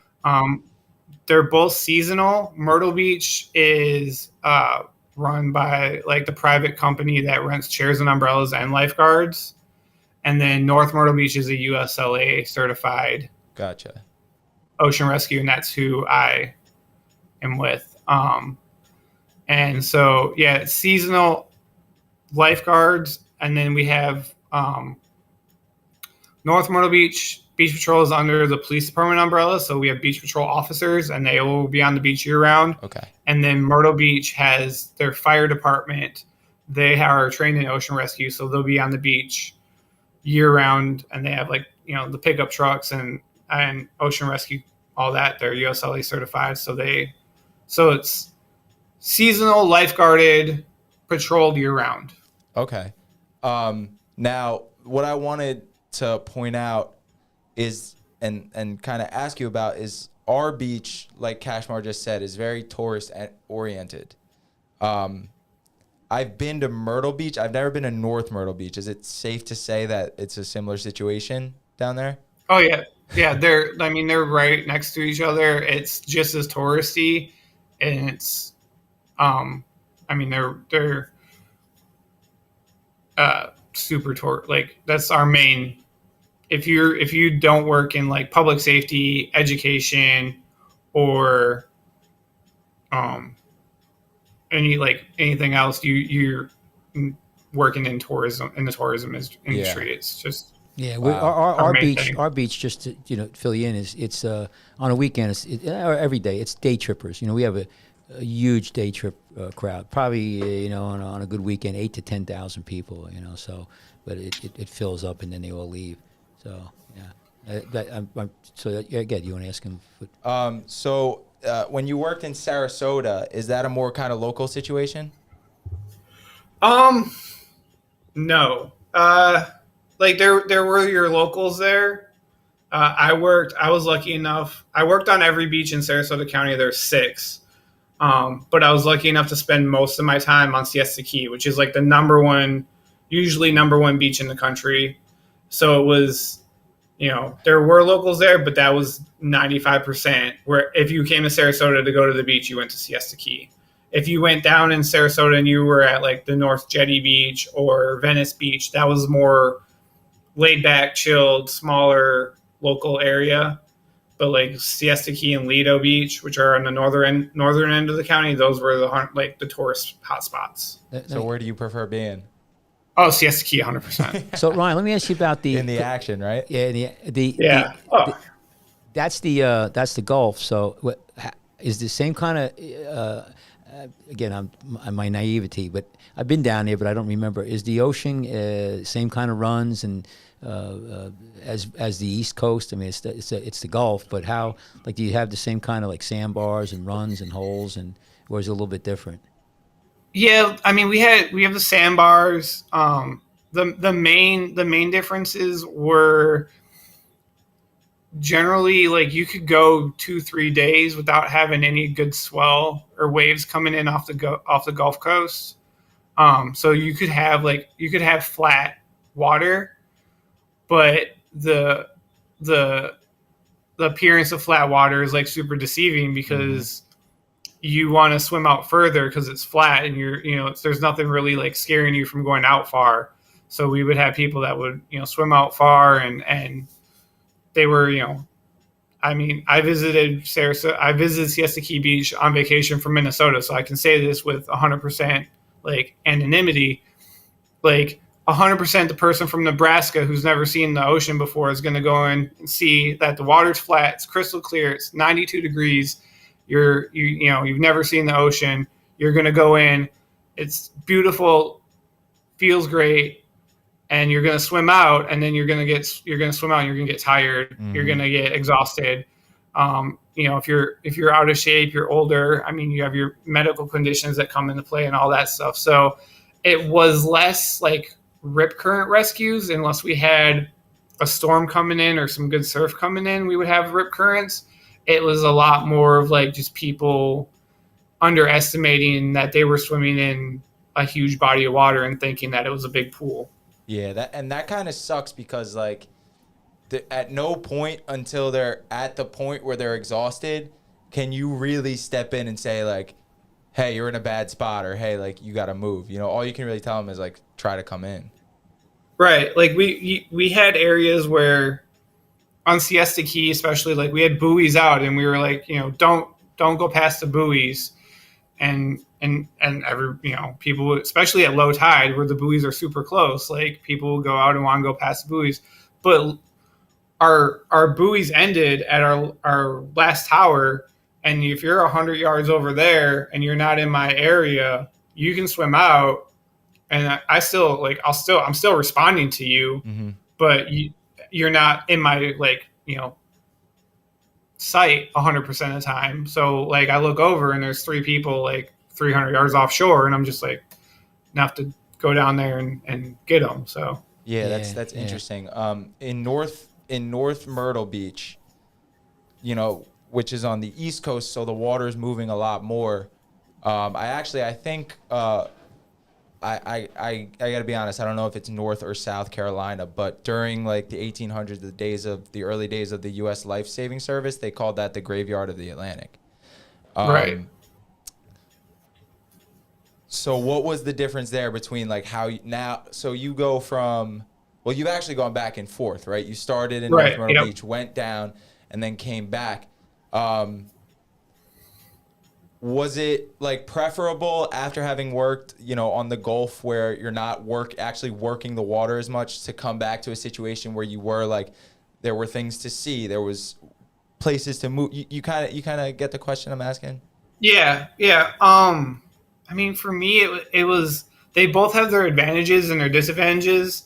They're both seasonal. Myrtle Beach is run by like the private company that rents chairs and umbrellas and lifeguards. And then North Myrtle Beach is a USLA certified Gotcha. ocean rescue, and that's who I am with. And so, yeah, it's seasonal lifeguards. And then we have North Myrtle Beach Patrol is under the police department umbrella. So we have beach patrol officers, and they will be on the beach year round. Okay. And then Myrtle Beach has their fire department. They are trained in ocean rescue, so they'll be on the beach year round. And they have the pickup trucks and ocean rescue, all that. They're USLA certified. So it's seasonal, lifeguarded, patrolled year round. Okay. Now, what I wanted to point out is, and kind of ask you about, is our beach, like Kashmar just said, is very tourist oriented. I've been to Myrtle Beach. I've never been to North Myrtle Beach. Is it safe to say that it's a similar situation down there? Oh yeah. Yeah. They're right next to each other. It's just as touristy, and it's, they're super tour. Like that's our main. If you don't work in like public safety, education, or anything else, you're working in tourism, in the tourism industry. Yeah. It's just our main beach, thing. our beach, just to fill you in, it's on a weekend, or every day, it's day trippers. We have a huge day trip crowd, probably on a good weekend 8,000 to 10,000 people. So, but it fills up and then they all leave. So yeah, again, you want to ask him? So when you worked in Sarasota, is that a more kind of local situation? No. There were your locals there. I was lucky enough. I worked on every beach in Sarasota County. There's 6. But I was lucky enough to spend most of my time on Siesta Key, which is like the usually number one beach in the country. So it was, there were locals there, but that was 95%. Where if you came to Sarasota to go to the beach, you went to Siesta Key. If you went down in Sarasota and you were at like the North Jetty Beach or Venice Beach, that was more laid back, chilled, smaller local area. But like Siesta Key and Lido Beach, which are on the northern end of the county, those were the tourist hotspots. So where do you prefer being? Oh, Siesta Key, 100%. So Ryan, let me ask you about the In the action, right? Yeah, Yeah. that's the Gulf. So is the same kind of again, my naivety, but I've been down there, but I don't remember. Is the ocean same kind of runs and as the East Coast? I mean, it's the Gulf, but how do you have the same kind of like sandbars and runs and holes, or is it a little bit different? Yeah, I mean, we have the sandbars. The main differences were generally, like, you could go 2-3 days without having any good swell or waves coming in off the Gulf Coast. So you could have flat water, but the the appearance of flat water is like super deceiving because you want to swim out further because it's flat and there's nothing really like scaring you from going out far. So we would have people that would swim out far and they were I mean, I visited Sarasota. I visited Siesta Key Beach on vacation from Minnesota, so I can say this with 100% like anonymity. Like 100%, the person from Nebraska who's never seen the ocean before is going to go in and see that the water's flat, it's crystal clear, it's 92 degrees. You've never seen the ocean. You're going to go in. It's beautiful, feels great. And you're going to swim out, and then you're going to swim out and you're going to get tired. Mm-hmm. You're going to get exhausted. If you're out of shape, you're older. I mean, you have your medical conditions that come into play and all that stuff. So it was less like rip current rescues, unless we had a storm coming in or some good surf coming in, we would have rip currents. It was a lot more of like just people underestimating that they were swimming in a huge body of water and thinking that it was a big pool. Yeah, that kind of sucks because like at no point until they're at the point where they're exhausted can you really step in and say like, hey, you're in a bad spot, or hey, like you got to move. All you can really tell them is like try to come in. Right. Like we had areas where on Siesta Key, especially, like we had buoys out and we were like, don't go past the buoys. And every people, especially at low tide where the buoys are super close, like people will go out and want to go past the buoys. But our buoys ended at our last tower, and if you're 100 yards over there and you're not in my area, you can swim out, and I'm still responding to you, mm-hmm. but you're not in my sight 100% of the time. So like I look over and there's 3 people like 300 yards offshore, and I'm just like, I have to go down there and get them. So that's interesting. In North Myrtle Beach, which is on the East Coast, so the water is moving a lot more. I think I got to be honest, I don't know if it's North or South Carolina, but during like the 1800s, the early days of the U.S. Life-Saving Service, they called that the graveyard of the Atlantic. Right. So what was the difference there between like how so you go from, well, you've actually gone back and forth, right? You started in North Myrtle Beach, went down, and then came back. Was it like preferable after having worked, on the Gulf where you're not actually working the water as much, to come back to a situation where you were like, there were things to see, there was places to move? You kind of get the question I'm asking? Yeah. I mean, for me, it was, they both have their advantages and their disadvantages.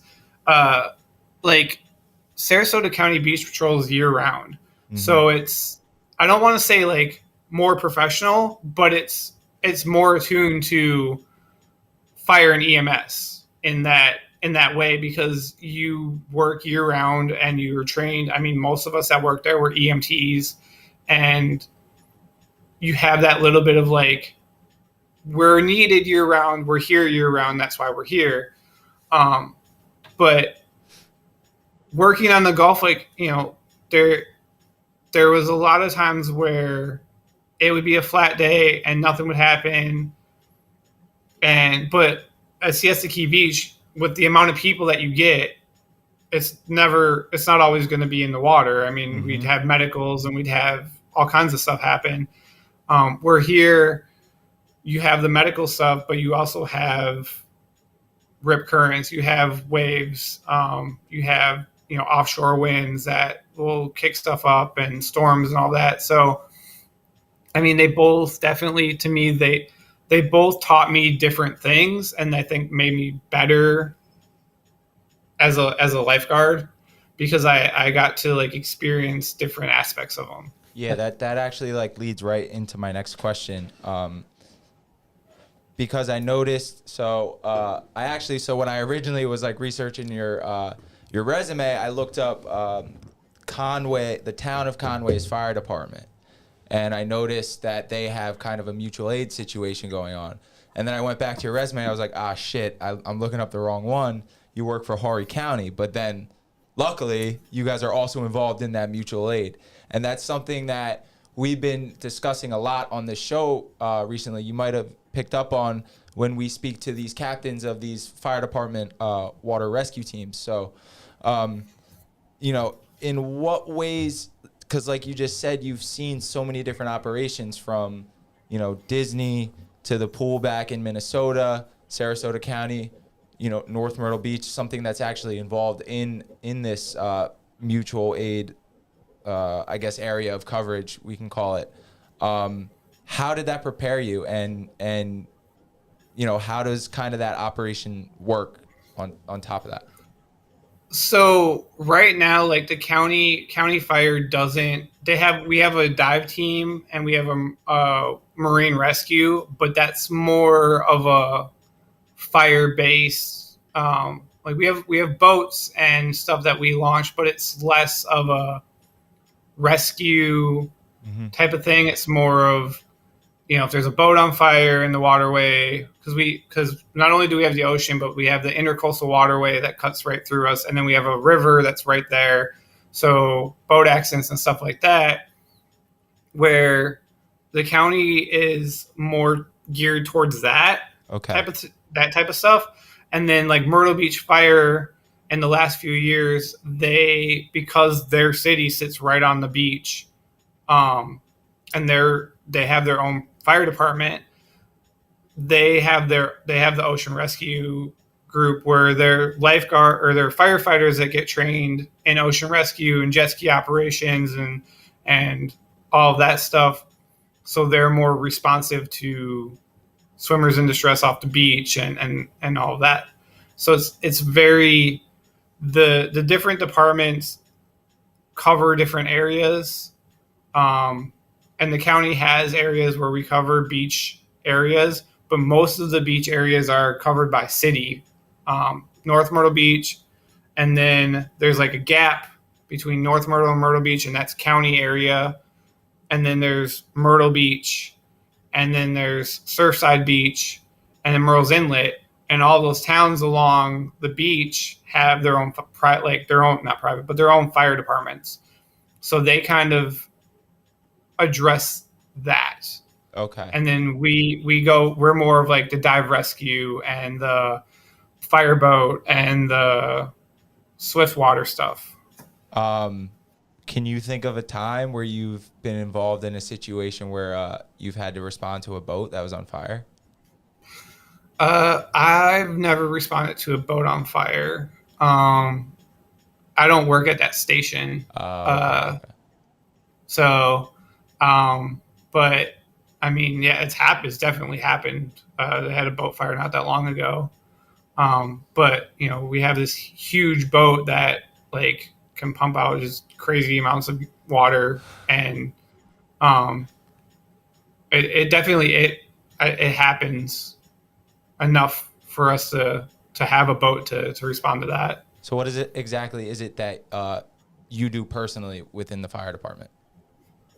Like Sarasota County Beach Patrol is year round. Mm-hmm. So it's, I don't want to say like more professional, but it's more attuned to fire and EMS in that way, because you work year round and you're trained. I mean, most of us that work there were EMTs, and you have that little bit of like, we're needed year round, we're here year round, that's why we're here. But working on the Gulf, like, there was a lot of times where it would be a flat day and nothing would happen. But at Siesta Key Beach, with the amount of people that you get, it's not always going to be in the water. I mean, mm-hmm. We'd have medicals and we'd have all kinds of stuff happen. We're here, you have the medical stuff, but you also have rip currents, you have waves, you have, offshore winds that will kick stuff up, and storms and all that. So, I mean, they both definitely, to me, they both taught me different things, and I think made me better as a lifeguard, because I got to like experience different aspects of them. Yeah, that actually like leads right into my next question. Because I noticed, so when I originally was like researching your resume, I looked up Conway, the town of Conway's fire department, and I noticed that they have kind of a mutual aid situation going on. And then I went back to your resume. I was like, ah, shit, I'm looking up the wrong one. You work for Horry County, but then luckily you guys are also involved in that mutual aid. And that's something that we've been discussing a lot on this show recently. You might have picked up on when we speak to these captains of these fire department water rescue teams. So, you know, in what ways, because like you just said, you've seen so many different operations from, you know, Disney to the pool back in Minnesota, Sarasota County, you know, North Myrtle Beach, something that's actually involved in this mutual aid, I guess, area of coverage, we can call it. How did that prepare you? And you know, how does kind of that operation work on top of that? So right now, like the county fire doesn't. We have a dive team and we have a marine rescue, but that's more of a fire base. Like we have boats and stuff that we launch, but it's less of a rescue type of thing. It's more of, you know, if there's a boat on fire in the waterway, because not only do we have the ocean, but we have the intercoastal waterway that cuts right through us, and then we have a river that's right there. So boat accidents and stuff like that, where the county is more geared towards that type of stuff. And then like Myrtle Beach Fire in the last few years, because their city sits right on the beach, and they have their own fire department. They have the ocean rescue group where they're lifeguard or they're firefighters that get trained in ocean rescue and jet ski operations and all of that stuff. So they're more responsive to swimmers in distress off the beach and all of that. So it's very, the different departments cover different areas. And the county has areas where we cover beach areas, but most of the beach areas are covered by city. North Myrtle Beach, and then there's like a gap between North Myrtle and Myrtle Beach, and that's county area. And then there's Myrtle Beach, and then there's Surfside Beach, and then Myrtle's Inlet, and all those towns along the beach have their own their own fire departments. So they kind of address that. Okay. And then we're more of like the dive rescue and the fireboat and the swift water stuff. Can you think of a time where you've been involved in a situation where you've had to respond to a boat that was on fire? I've never responded to a boat on fire. I don't work at that station. Okay. But I mean, yeah, it's definitely happened. They had a boat fire not that long ago. But you know, we have this huge boat that like can pump out just crazy amounts of water, and it definitely happens enough for us to have a boat to respond to that. So what is it exactly? Is it that you do personally within the fire department?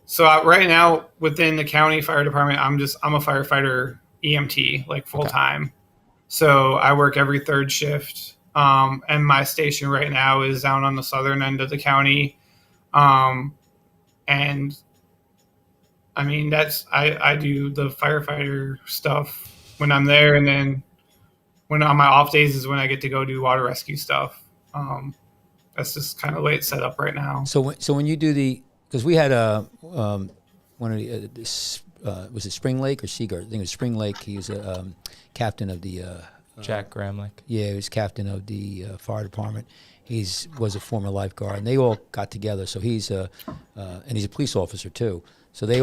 So right now within the county fire department, I'm a firefighter EMT, like full time. Okay. So I work every third shift. And my station right now is down on the southern end of the county. And I mean, I do the firefighter stuff when I'm there. And then when on my off days is when I get to go do water rescue stuff. That's just kind of the way it's set up right now. So when you do because we had one of the, was it Spring Lake or Seagull? I think it was Spring Lake. He was a captain of the... Jack Gramlich. Yeah, he was captain of the fire department. Was a former lifeguard, and they all got together. So he's and he's a police officer too. So they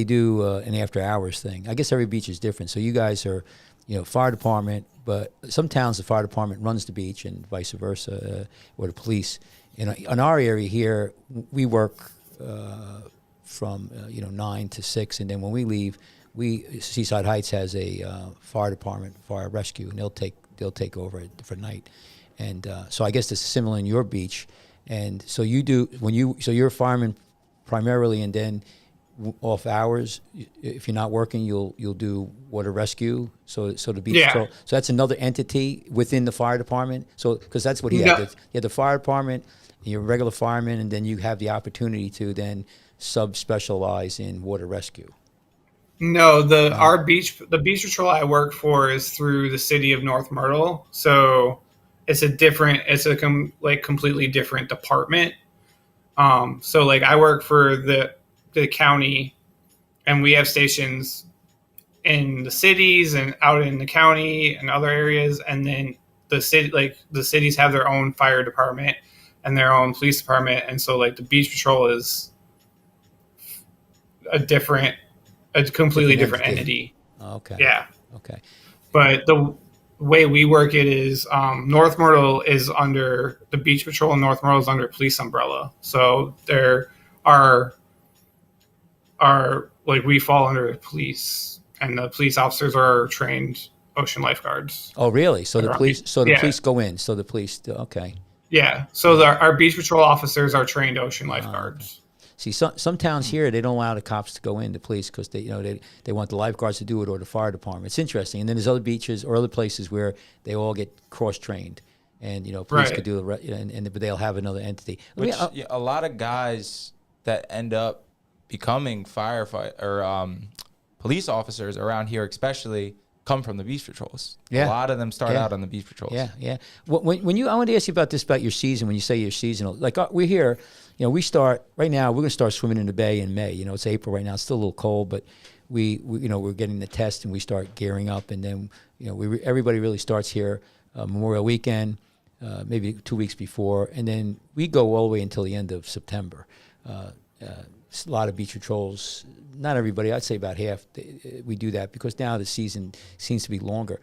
do an after hours thing. I guess every beach is different. So you guys are, you know, fire department, but some towns the fire department runs the beach and vice versa, or the police. In our area here, we work from 9 to 6, and then when we leave. Seaside Heights has a fire department, fire rescue, and they'll take over for night. And so I guess this is similar in your beach. And so you're a fireman primarily, and then off hours, if you're not working, you'll do water rescue. So the beach Yeah. patrol. So that's another entity within the fire department. So because that's what he No. had. You had the fire department, you're a regular fireman, and then you have the opportunity to then sub-specialize in water rescue. No, the beach patrol I work for is through the city of North Myrtle, so it's a completely different department. So like I work for the county, and we have stations in the cities and out in the county and other areas, and then the cities have their own fire department and their own police department, and so like the beach patrol is a completely different entity. Okay. Yeah. Okay. But the way we work it is North Myrtle is under the beach patrol, and North Myrtle is under police umbrella. So there are like we fall under the police, and the police officers are trained ocean lifeguards. Oh, really? So the police. So the Yeah. police go in. So the police. Okay. Yeah. So our beach patrol officers are trained ocean lifeguards. See, some towns here, they don't allow the cops to go in, the police, because they want the lifeguards to do it, or the fire department. It's interesting. And then there's other beaches or other places where they all get cross trained, and police Right. could do it, but they'll have another entity. Which a lot of guys that end up becoming firefighter or police officers around here, especially, come from the beach patrols. Yeah. A lot of them start Yeah. out on the beach patrols. Yeah, yeah. When I want to ask you about this, about your season. When you say you're seasonal, like we're here, we start right now. We're going to start swimming in the bay in May. It's April right now. It's still a little cold, but we're getting the test, and we start gearing up, and then everybody really starts here Memorial Weekend, maybe 2 weeks before, and then we go all the way until the end of September. A lot of beach patrols. Not everybody, I'd say about half, we do that because now the season seems to be longer.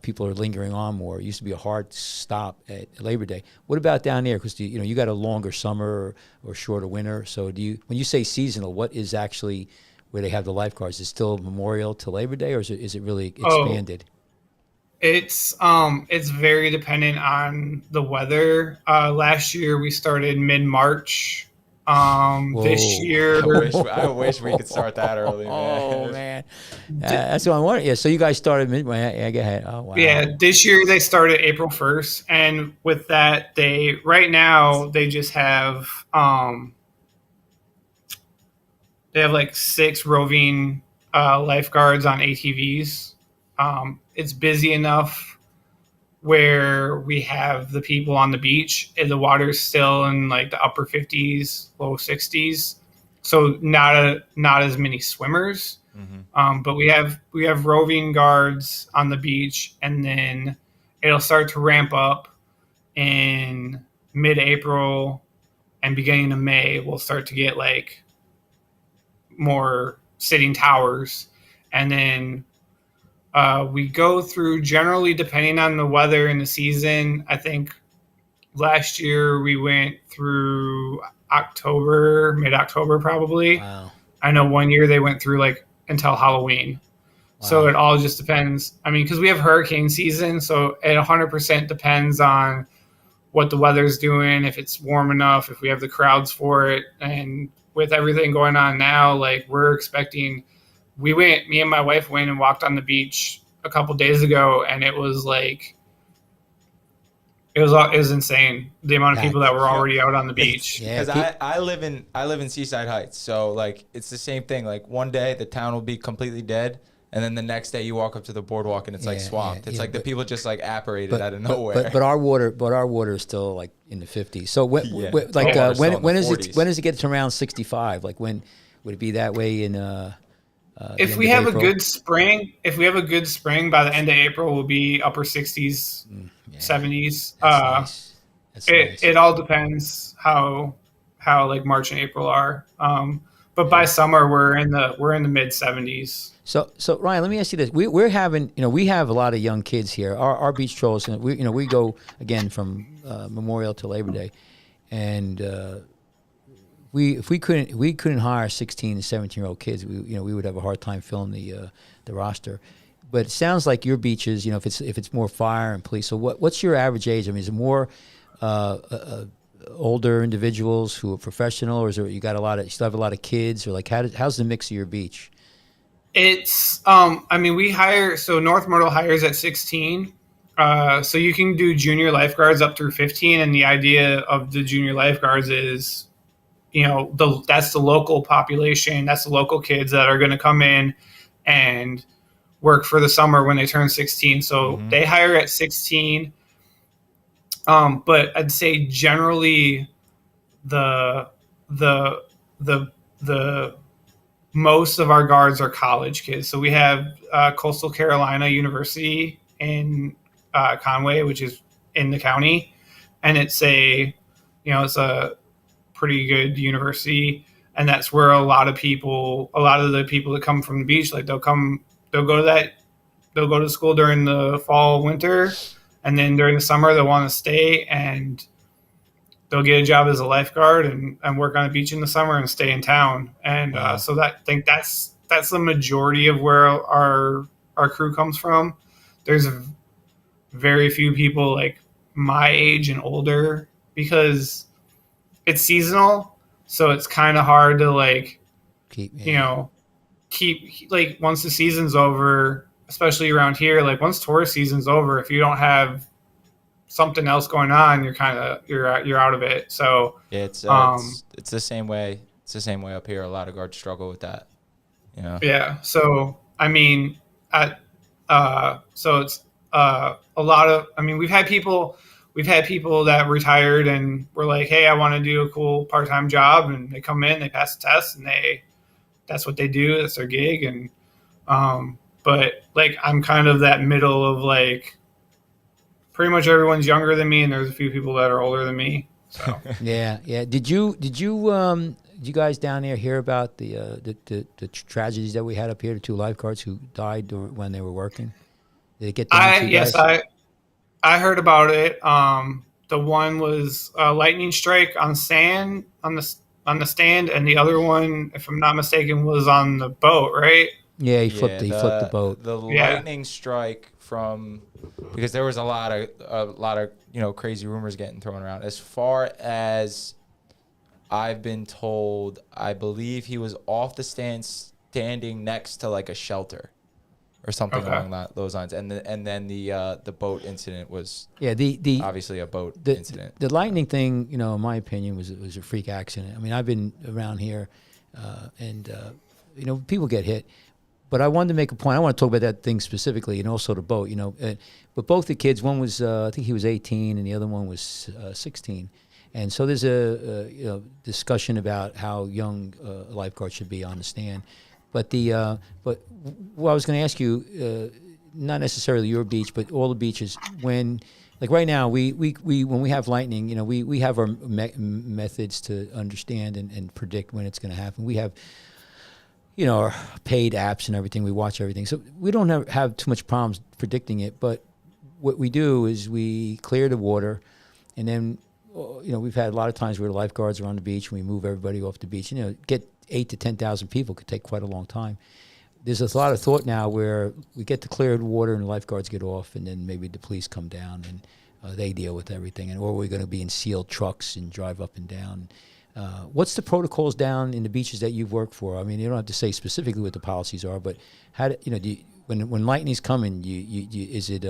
People are lingering on more. It used to be a hard stop at Labor Day. What about down there? Because you got a longer summer or shorter winter. So when you say seasonal, what is actually where they have the lifeguards? Is it still Memorial to Labor Day, or is it really expanded? It's very dependent on the weather. Last year we started mid-March. This year, I wish we could start that early, man. Oh man, that's what I wanted. Yeah, so you guys started midway. I go ahead. Oh wow. Yeah, this year they started April 1st, and with that, right now they just have they have like 6 roving lifeguards on ATVs. It's busy enough where we have the people on the beach, and the water's still in like the upper 50s, low 60s. So not as many swimmers. Mm-hmm. But we have roving guards on the beach, and then it'll start to ramp up in mid-April and beginning of May. We'll start to get like more sitting towers, and then we go through, generally depending on the weather and the season. I think last year we went through mid-October probably. Wow. I know one year they went through like until Halloween. Wow. So it all just depends. I mean, because we have hurricane season, so it 100% depends on what the weather's doing, if it's warm enough, if we have the crowds for it. And with everything going on now, like we're expecting... me and my wife went and walked on the beach a couple days ago, and it was like, it was insane, the amount of people that were already out on the beach. Yeah, Because I live in Seaside Heights, so like it's the same thing. Like one day the town will be completely dead, and then the next day you walk up to the boardwalk and it's like swamped. It's like the people just like apparated out of nowhere. But our water is still like in the 50s. So when does it get to around 65? Like when would it be that way in? If we have a good spring, by the end of April, we'll be upper 60s, 70s. That's nice. It all depends how like March and April are. But by summer we're in the mid 70s. So Ryan, let me ask you this: we have a lot of young kids here. Our beach trolls, and we go again from Memorial to Labor Day, and if we couldn't hire 16 and 17-year-old kids, we would have a hard time filling the roster. But it sounds like your beaches, if it's more fire and police. So what's your average age? I mean, is it more older individuals who are professional, or is it you got a lot of you still have a lot of kids, or like how's the mix of your beach? It's I mean, we hire, so North Myrtle hires at 16. So you can do junior lifeguards up through 15, and the idea of the junior lifeguards is, that's the local population, that's the local kids that are going to come in and work for the summer when they turn 16. So they hire at 16. But I'd say generally the the the most of our guards are college kids. So we have Coastal Carolina University in Conway, which is in the county, and it's a pretty good university, and that's where a lot of the people that come from the beach, like they'll go to school during the fall, winter, and then during the summer they'll want to stay and they'll get a job as a lifeguard and work on a beach in the summer and stay in town. And so I think that's the majority of where our crew comes from. There's very few people like my age and older because it's seasonal. So it's kind of hard to like, keep like once the season's over, especially around here, like once tourist season's over, if you don't have something else going on, you're out of it. So yeah, it's the same way. It's the same way up here. A lot of guards struggle with that. Yeah. So I mean, so it's a lot of. I mean, we've had people that retired and were like, "Hey, I want to do a cool part-time job," and they come in, they pass the test, and that's what they do. That's their gig. And but like I'm kind of that middle of like. Pretty much everyone's younger than me, and there's a few people that are older than me. So yeah. Did you guys down there hear about the tragedies that we had up here? The two lifeguards who died when they were working. Did it get down to you guys? Yes, I heard about it. The one was a lightning strike on sand on the stand, and the other one, if I'm not mistaken, was on the boat. Right? Yeah, he flipped the boat. The lightning strike because there was a lot of crazy rumors getting thrown around. As far as I've been told, I believe he was off the stand standing next to like a shelter or something along those lines. And then the boat incident was the obviously a boat incident. The lightning thing, in my opinion, was a freak accident. I mean, I've been around here, and people get hit. But I wanted to make a point. I want to talk about that thing specifically, and also the boat. But both the kids, one was I think he was 18, and the other one was 16. And so there's a discussion about how young lifeguards should be on the stand. But what I was going to ask you, not necessarily your beach, but all the beaches. When like right now, we when we have lightning, we have our methods to understand and predict when it's going to happen. We have our paid apps and everything. We watch everything. So we don't have too much problems predicting it. But what we do is we clear the water, and then, we've had a lot of times where the lifeguards are on the beach and we move everybody off the beach. Get 8,000 to 10,000 people could take quite a long time. There's a lot of thought now where we get to clear the water and the lifeguards get off, and then maybe the police come down and they deal with everything. Or we're going to be in sealed trucks and drive up and down. What's the protocols down in the beaches that you've worked for? I mean, you don't have to say specifically what the policies are, but how when lightning's coming, is it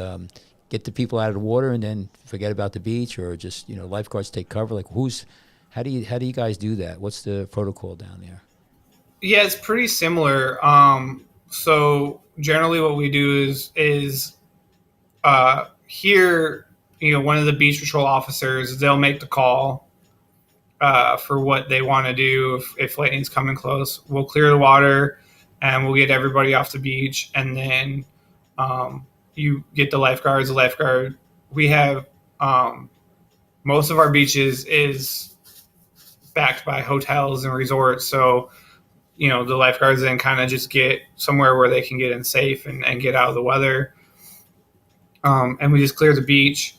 get the people out of the water and then forget about the beach, or just lifeguards take cover? Like how do you guys do that? What's the protocol down there? Yeah, it's pretty similar. So generally, what we do is here, one of the beach patrol officers, they'll make the call. For what they want to do. If lightning's coming close, we'll clear the water and we'll get everybody off the beach. And then you get the lifeguards. The lifeguard, we have most of our beaches is backed by hotels and resorts. So, the lifeguards then kind of just get somewhere where they can get in safe and get out of the weather. And we just clear the beach.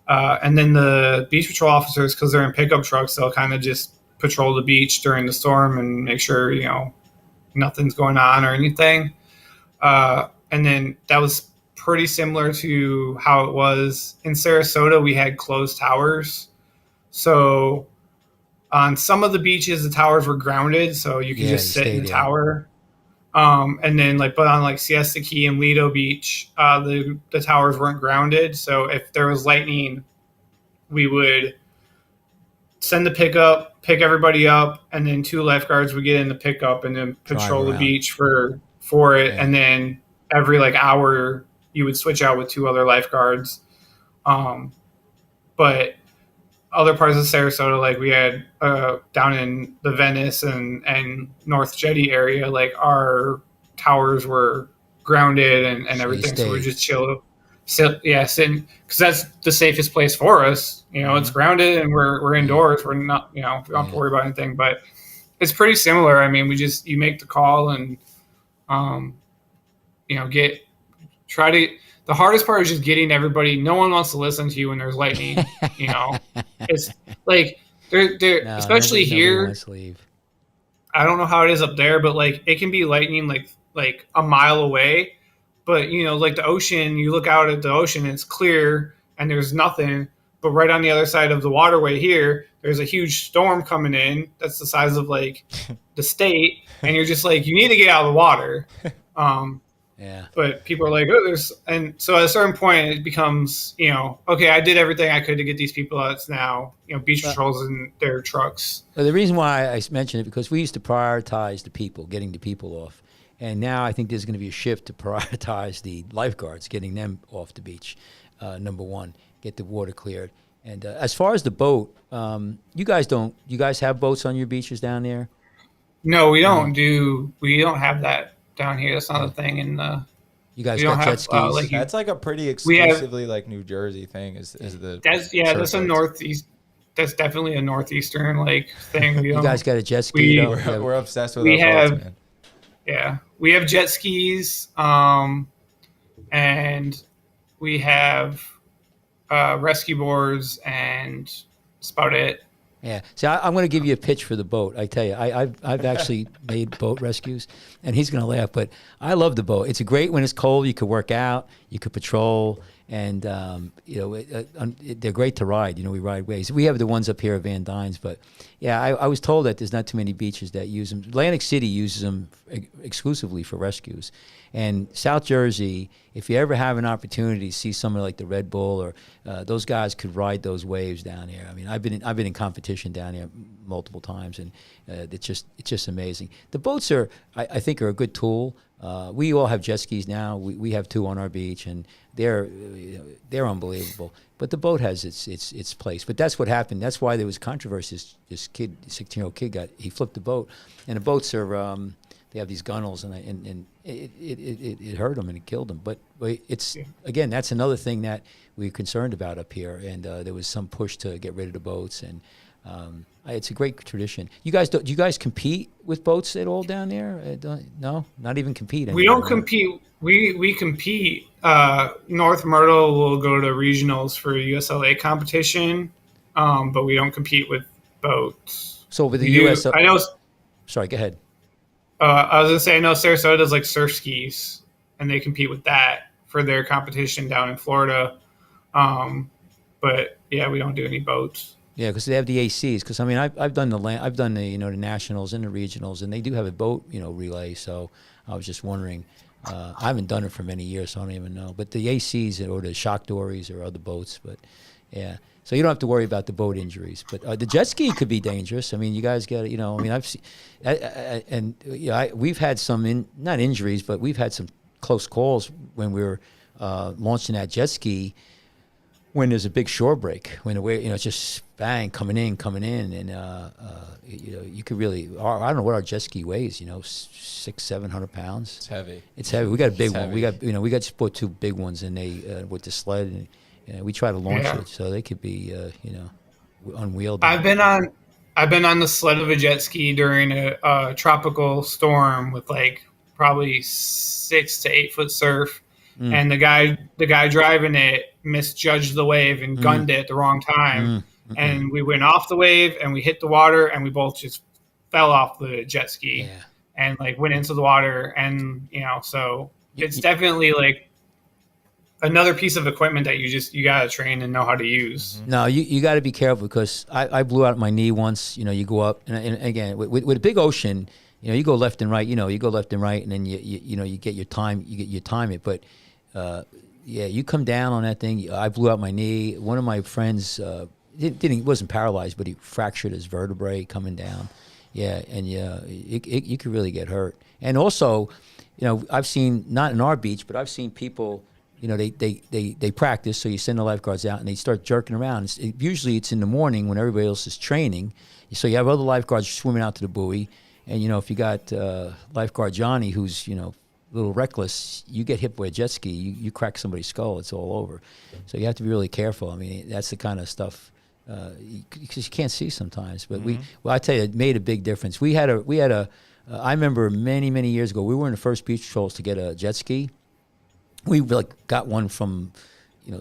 And then the beach patrol officers, because they're in pickup trucks, they'll kind of just patrol the beach during the storm and make sure, nothing's going on or anything. And then that was pretty similar to how it was in Sarasota. We had closed towers. So on some of the beaches, the towers were grounded, so you could Yeah, just you sit in stay the there. tower. And then but on like Siesta Key and Lido Beach, the towers weren't grounded. So if there was lightning, we would send the pickup, pick everybody up, and then 2 lifeguards would get in the pickup and then Drive patrol the around. beach for it. Yeah. And then every like hour, you would switch out with 2 other lifeguards. But other parts of Sarasota, like we had down in the Venice and North Jetty area, like our towers were grounded and So you everything. So we stayed. just sitting because that's the safest place for us. It's grounded and we're indoors. We're not, we don't have to worry about anything. But it's pretty similar. I mean, you make the call and um, get try to. The hardest part is just getting everybody. No one wants to listen to you when there's lightning. It's like they're No, especially nobody here. wants to leave. I don't know how it is up there, but like it can be lightning like a mile away. But like the ocean, you look out at the ocean, and it's clear and there's nothing. But right on the other side of the waterway here, there's a huge storm coming in that's the size of like the state, and you're just like, you need to get out of the water. Yeah. But people are like, and so at a certain point it becomes, okay, I did everything I could to get these people out. It's now, beach patrols in their trucks. Well, the reason why I mentioned it because we used to prioritize the people, getting the people off, and now I think there's going to be a shift to prioritize the lifeguards, getting them off the beach. Number one, get the water cleared. And as far as the boat, you guys have boats on your beaches down there? No, we don't have that down here. That's not a thing. You guys we don't got have, jet skis? like That's like a pretty we have- exclusively like New Jersey thing. Is the that's surf a boats. northeast. That's definitely a northeastern like thing. You guys got a jet ski? we- though? We're, we're obsessed with we our have- boats, man. Yeah, we have jet skis, and we have rescue boards, and that's about it. Yeah. See, I'm going to give you a pitch for the boat. I tell you, I've actually made boat rescues, and he's going to laugh, but I love the boat. It's great when it's cold. You could work out, you could patrol, and they're great to ride. We ride waves. We have the ones up here at Van Dyne's, but yeah, I was told that there's not too many beaches that use them. Atlantic City uses them exclusively for rescues. And South Jersey, if you ever have an opportunity to see someone like the Red Bull or those guys could ride those waves down here. I mean, I've been in competition down here multiple times, and it's just amazing. The boats I think are a good tool. We all have jet skis now. We have 2 on our beach, and they're unbelievable. But the boat has its place. But that's what happened. That's why there was controversy. This kid, 16-year-old kid, he flipped the boat, and the boats are. They have these gunnels, and it hurt them and it killed them. But again, that's another thing that we're concerned about up here. And there was some push to get rid of the boats, and it's a great tradition. Do you guys compete with boats at all down there? No, not even compete. We don't compete. We compete. North Myrtle will go to regionals for USLA competition, but we don't compete with boats. So with the We US, do- I know. sorry, go ahead. I was gonna say I know Sarasota does like surf skis, and they compete with that for their competition down in Florida. But yeah, we don't do any boats. Yeah, because they have the ACs. Because I mean, I've done the the nationals and the regionals, and they do have a boat relay. So I was just wondering. I haven't done it for many years, so I don't even know. But the ACs or the shock dories or other boats, but yeah. So you don't have to worry about the boat injuries. But the jet ski could be dangerous. I mean, you guys got to, I mean, I've seen, we've had some not injuries, but we've had some close calls when we were launching that jet ski. When there's a big shore break, when the wave, it's just bang coming in, and you could really. I don't know what our jet ski weighs. 600-700 pounds. It's heavy. It's heavy. We got a big It's one. heavy. We got 2 big ones, and they with the sled, and we try to launch Yeah. it so they could be unwieldy. I've been on the sled of a jet ski during a tropical storm with like probably 6 to 8 foot surf, and the guy driving it misjudged the wave and gunned it at the wrong time, and we went off the wave and we hit the water and we both just fell off the jet ski Yeah. and like went into the water, and so it's definitely like another piece of equipment that you gotta train and know how to use. No, you got to be careful because I blew out my knee once. You go up and again with a big ocean, you go left and right. You go left and right, and then you get your time. You time it, but you come down on that thing. I blew out my knee. One of my friends he wasn't paralyzed, but he fractured his vertebrae coming down. Yeah, and you could really get hurt. And also, I've seen, not in our beach, but I've seen people. They practice, so you send the lifeguards out and they start jerking around. Usually it's in the morning when everybody else is training. So you have other lifeguards swimming out to the buoy. And, if you got lifeguard Johnny who's, a little reckless, you get hit by a jet ski, you crack somebody's skull, it's all over. So you have to be really careful. I mean, that's the kind of stuff because you can't see sometimes. But I tell you, it made a big difference. We had a I remember many, many years ago, we were in the first beach patrols to get a jet ski. We got one from,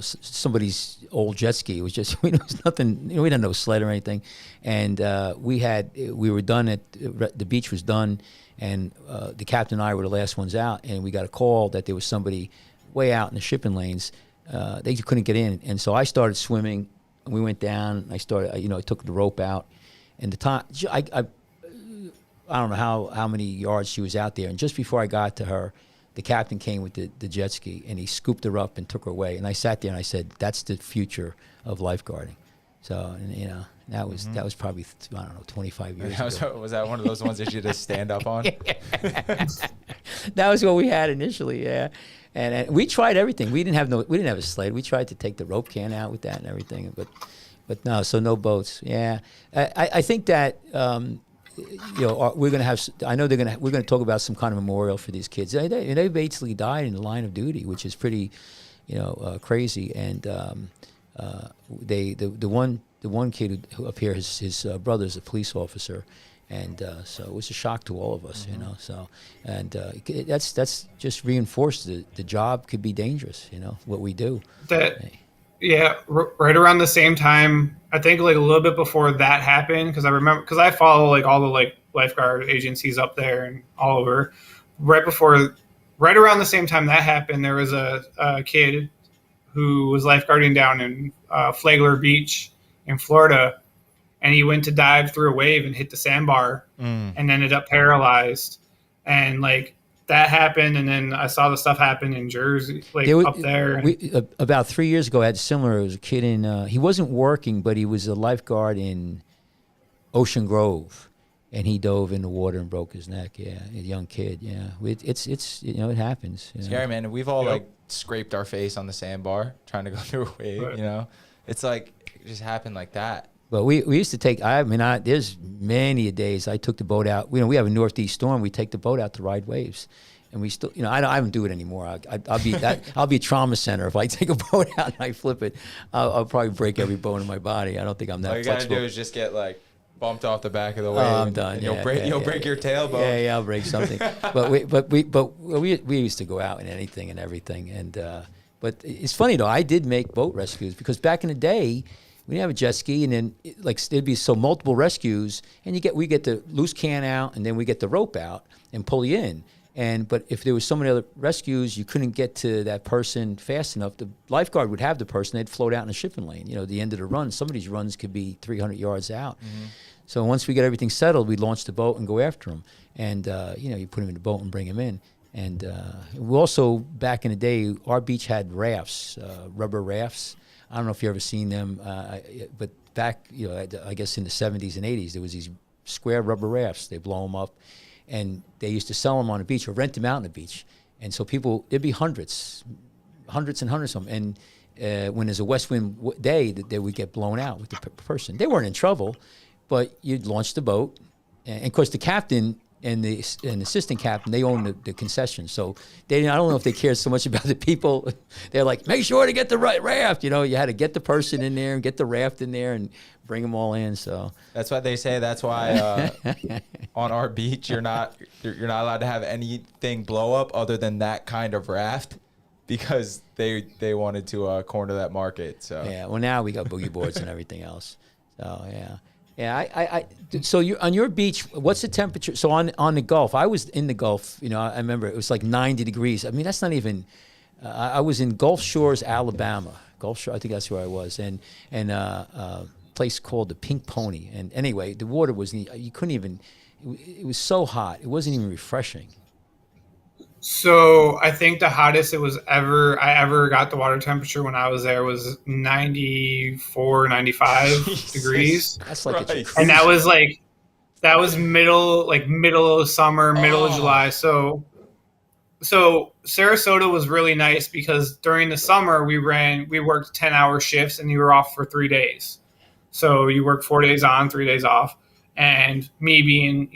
somebody's old jet ski. It was just, it was nothing. We didn't know sled or anything, and we were done at the beach was done, and the captain and I were the last ones out, and we got a call that there was somebody way out in the shipping lanes. They couldn't get in, and so I started swimming. And we went down. And I started, I took the rope out, and the time I don't know how many yards she was out there, and just before I got to her, the captain came with the jet ski, and he scooped her up and took her away. And I sat there and I said, "That's the future of lifeguarding." So, that was probably 25 years ago. Was that one of those ones that you just stand up on? That was what we had initially, yeah. And we tried everything. We didn't have a sled. We tried to take the rope can out with that and everything, but no. So no boats. Yeah, I think that. We're going to have. I know we're going to talk about some kind of memorial for these kids. They basically died in the line of duty, which is pretty, crazy. And the one kid who up here, his brother's a police officer, and so it was a shock to all of us, So and that's just reinforced the job could be dangerous. What we do. Right around the same time, I think a little bit before that happened, because I follow all the lifeguard agencies up there and all over. Right around the same time that happened, there was a kid who was lifeguarding down in Flagler Beach in Florida, and he went to dive through a wave and hit the sandbar and ended up paralyzed. And that happened, and then I saw the stuff happen in Jersey, up there. About 3 years ago, I had similar. It was a kid he wasn't working, but he was a lifeguard in Ocean Grove, and he dove in the water and broke his neck. Yeah, a young kid. Yeah, it's it happens. Scary, man. We've all scraped our face on the sandbar trying to go through a wave. Right. It's it just happened like that. But we used to take. There's many days I took the boat out. We have a northeast storm. We take the boat out to ride waves, and we still. I don't do it anymore. I'll be a trauma center if I take a boat out and I flip it. I'll probably break every bone in my body. I don't think I'm that flexible. All you gotta do is just get bumped off the back of the wave. I'm done. And you'll break your tailbone. Yeah, I'll break something. but we used to go out in anything and everything. And but it's funny though. I did make boat rescues because back in the day. We didn't have a jet ski, and then there'd be multiple rescues, and we get the loose can out, and then we get the rope out and pull you in. But if there was so many other rescues, you couldn't get to that person fast enough. The lifeguard would have the person; they'd float out in a shipping lane. The end of the run. Some of these runs could be 300 yards out. Mm-hmm. So once we get everything settled, we launch the boat and go after them. And you put them in the boat and bring them in. And we also back in the day, our beach had rafts, rubber rafts. I don't know if you've ever seen them, but back, I guess in the 70s and 80s, there was these square rubber rafts. They blow them up, and they used to sell them on the beach or rent them out on the beach. And so there'd be hundreds and hundreds of them. And when there's a west wind day, they would get blown out with the person. They weren't in trouble, but you'd launch the boat. And of course, the captain and the assistant captain, they own the concession. So I don't know if they cared so much about the people. They're like, make sure to get the right raft. You had to get the person in there and get the raft in there and bring them all in. So that's what they say. That's why on our beach, you're not allowed to have anything blow up other than that kind of raft because they wanted to corner that market. So yeah. Well, now we got boogie boards and everything else. So yeah. Yeah, so you on your beach, what's the temperature? So on the Gulf, I was in the Gulf. I remember it was 90 degrees. I mean, that's not even. I was in Gulf Shores, Alabama. Gulf Shore, I think that's where I was, and place called the Pink Pony. And anyway, the water was, you couldn't even, it was so hot. It wasn't even refreshing. So I think the hottest I ever got the water temperature when I was there was 94, 95 degrees. That's like a Christ. And that was middle of summer, middle of July. So Sarasota was really nice because during the summer we worked 10-hour shifts and you were off for 3 days. So you work 4 days on, 3 days off. And me being,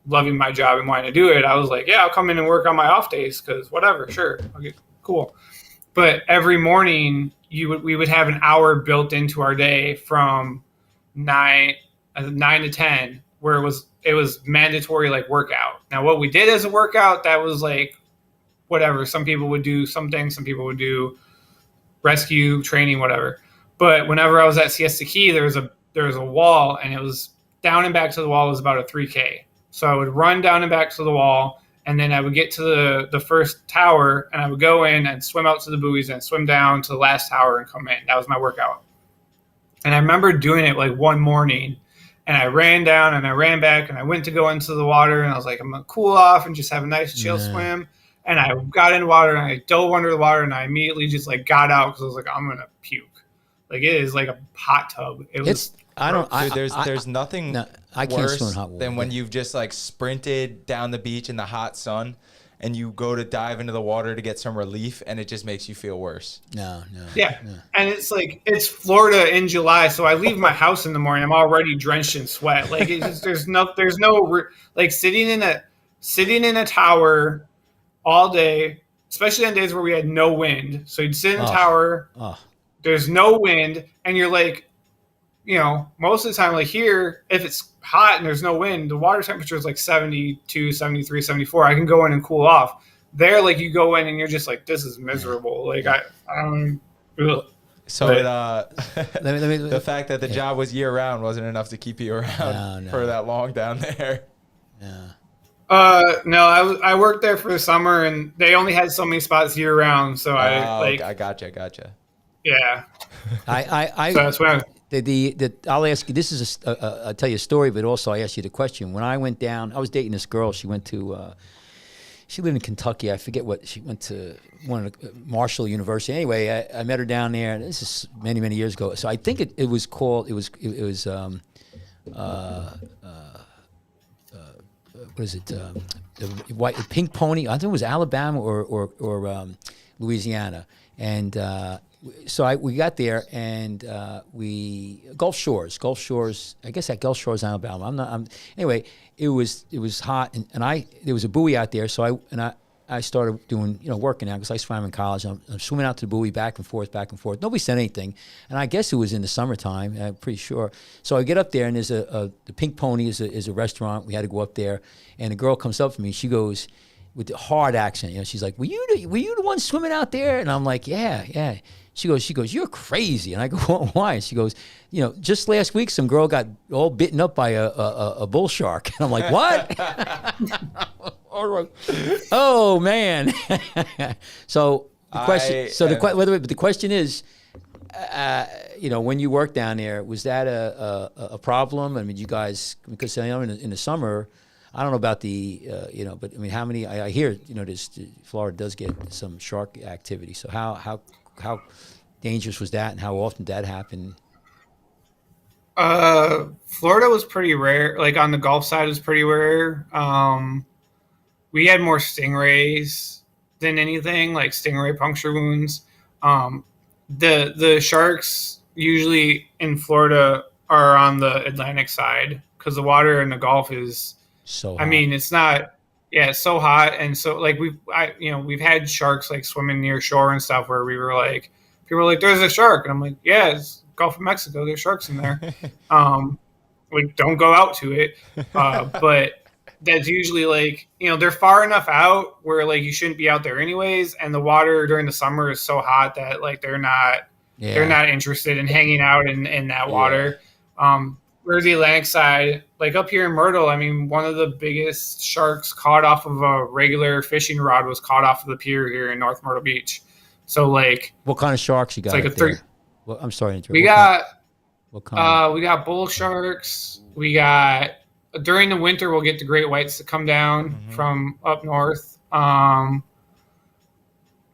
loving my job and wanting to do it, I was like, yeah, I'll come in and work on my off days because whatever, sure. Okay, cool. But every morning we would have an hour built into our day from 9 to 10 where it was mandatory like workout. Now what we did as a workout, that was like whatever. Some people would do something, some people would do rescue training, whatever. But whenever I was at Siesta Key, there was a wall, and it was down and back to the wall was about a 3K. So I would run down and back to the wall, and then I would get to the first tower, and I would go in and swim out to the buoys and swim down to the last tower and come in. That was my workout. And I remember doing it like one morning, and I ran down and I ran back, and I went to go into the water, and I was like, I'm going to cool off and just have a nice chill swim. And I got in the water, and I dove under the water, and I immediately just like got out because I was like, I'm going to puke. Like it is like a hot tub. There's nothing I can't worse swim in hot water. than when you've just like sprinted down the beach in the hot sun and you go to dive into the water to get some relief and it just makes you feel worse. No. Yeah. And it's Florida in July, so I leave my house in the morning, I'm already drenched in sweat. Like there's no like sitting in a tower all day, especially on days where we had no wind. So you'd sit in a tower. There's no wind, and you're like, most of the time, like here, if it's hot and there's no wind, the water temperature is like 72, 73, 74. I can go in and cool off. There, like you go in and you're just like, this is miserable. Like I don't. Ugh. So the fact that the job was year round wasn't enough to keep you around for that long down there. Yeah. No, I worked there for the summer, and they only had so many spots year round. So I gotcha. Yeah. So that's when I'll ask you. This is I'll tell you a story, but also I ask you the question. When I went down, I was dating this girl. She went to, she lived in Kentucky. I forget what she went to. One of the, Marshall University. Anyway, I met her down there. This is many years ago. So I think it was called. It was what is it? The Pink Pony. I think it was Alabama or Louisiana, and. So we got there, and Gulf Shores. I guess at Gulf Shores, Alabama. Anyway, it was hot, and there was a buoy out there. So I started doing working out because I swam in college. I'm swimming out to the buoy back and forth. Nobody said anything, and I guess it was in the summertime. I'm pretty sure. So I get up there, and there's the Pink Pony is a restaurant. We had to go up there, and a girl comes up to me. She goes with the hard accent. She's like, "Were you the one swimming out there?" And I'm like, "Yeah." She goes, "You're crazy." And I go, well, "Why?" And she goes, just last week some girl got all bitten up by a bull shark. And I'm like, "What?" Oh man. So the question. The question is, when you worked down there, was that a problem? I mean, you guys, because in the summer, I don't know about the, but I mean, how many? I hear, Florida does get some shark activity. So how dangerous was that, and how often did that happen? Florida was pretty rare. Like on the Gulf side, it was pretty rare. We had more stingrays than anything, like stingray puncture wounds. The sharks usually in Florida are on the Atlantic side because the water in the Gulf is so hot. I mean, it's not. Yeah, it's so hot, and so like we've had sharks like swimming near shore and stuff where we were like, people were like, "There's a shark," and I'm like, "Yeah, it's Gulf of Mexico. There's sharks in there." Like, don't go out to it, but that's usually like they're far enough out where like you shouldn't be out there anyways, and the water during the summer is so hot that like they're not interested in hanging out in that water. where's the Atlantic side? Like up here in Myrtle, I mean, one of the biggest sharks caught off of a regular fishing rod was caught off of the pier here in North Myrtle Beach. So like, What kind of sharks you got? like up a three. there? Well, I'm sorry to interrupt. We What got what kind? we got bull sharks. We got during the winter we'll get the great whites to come down from up north.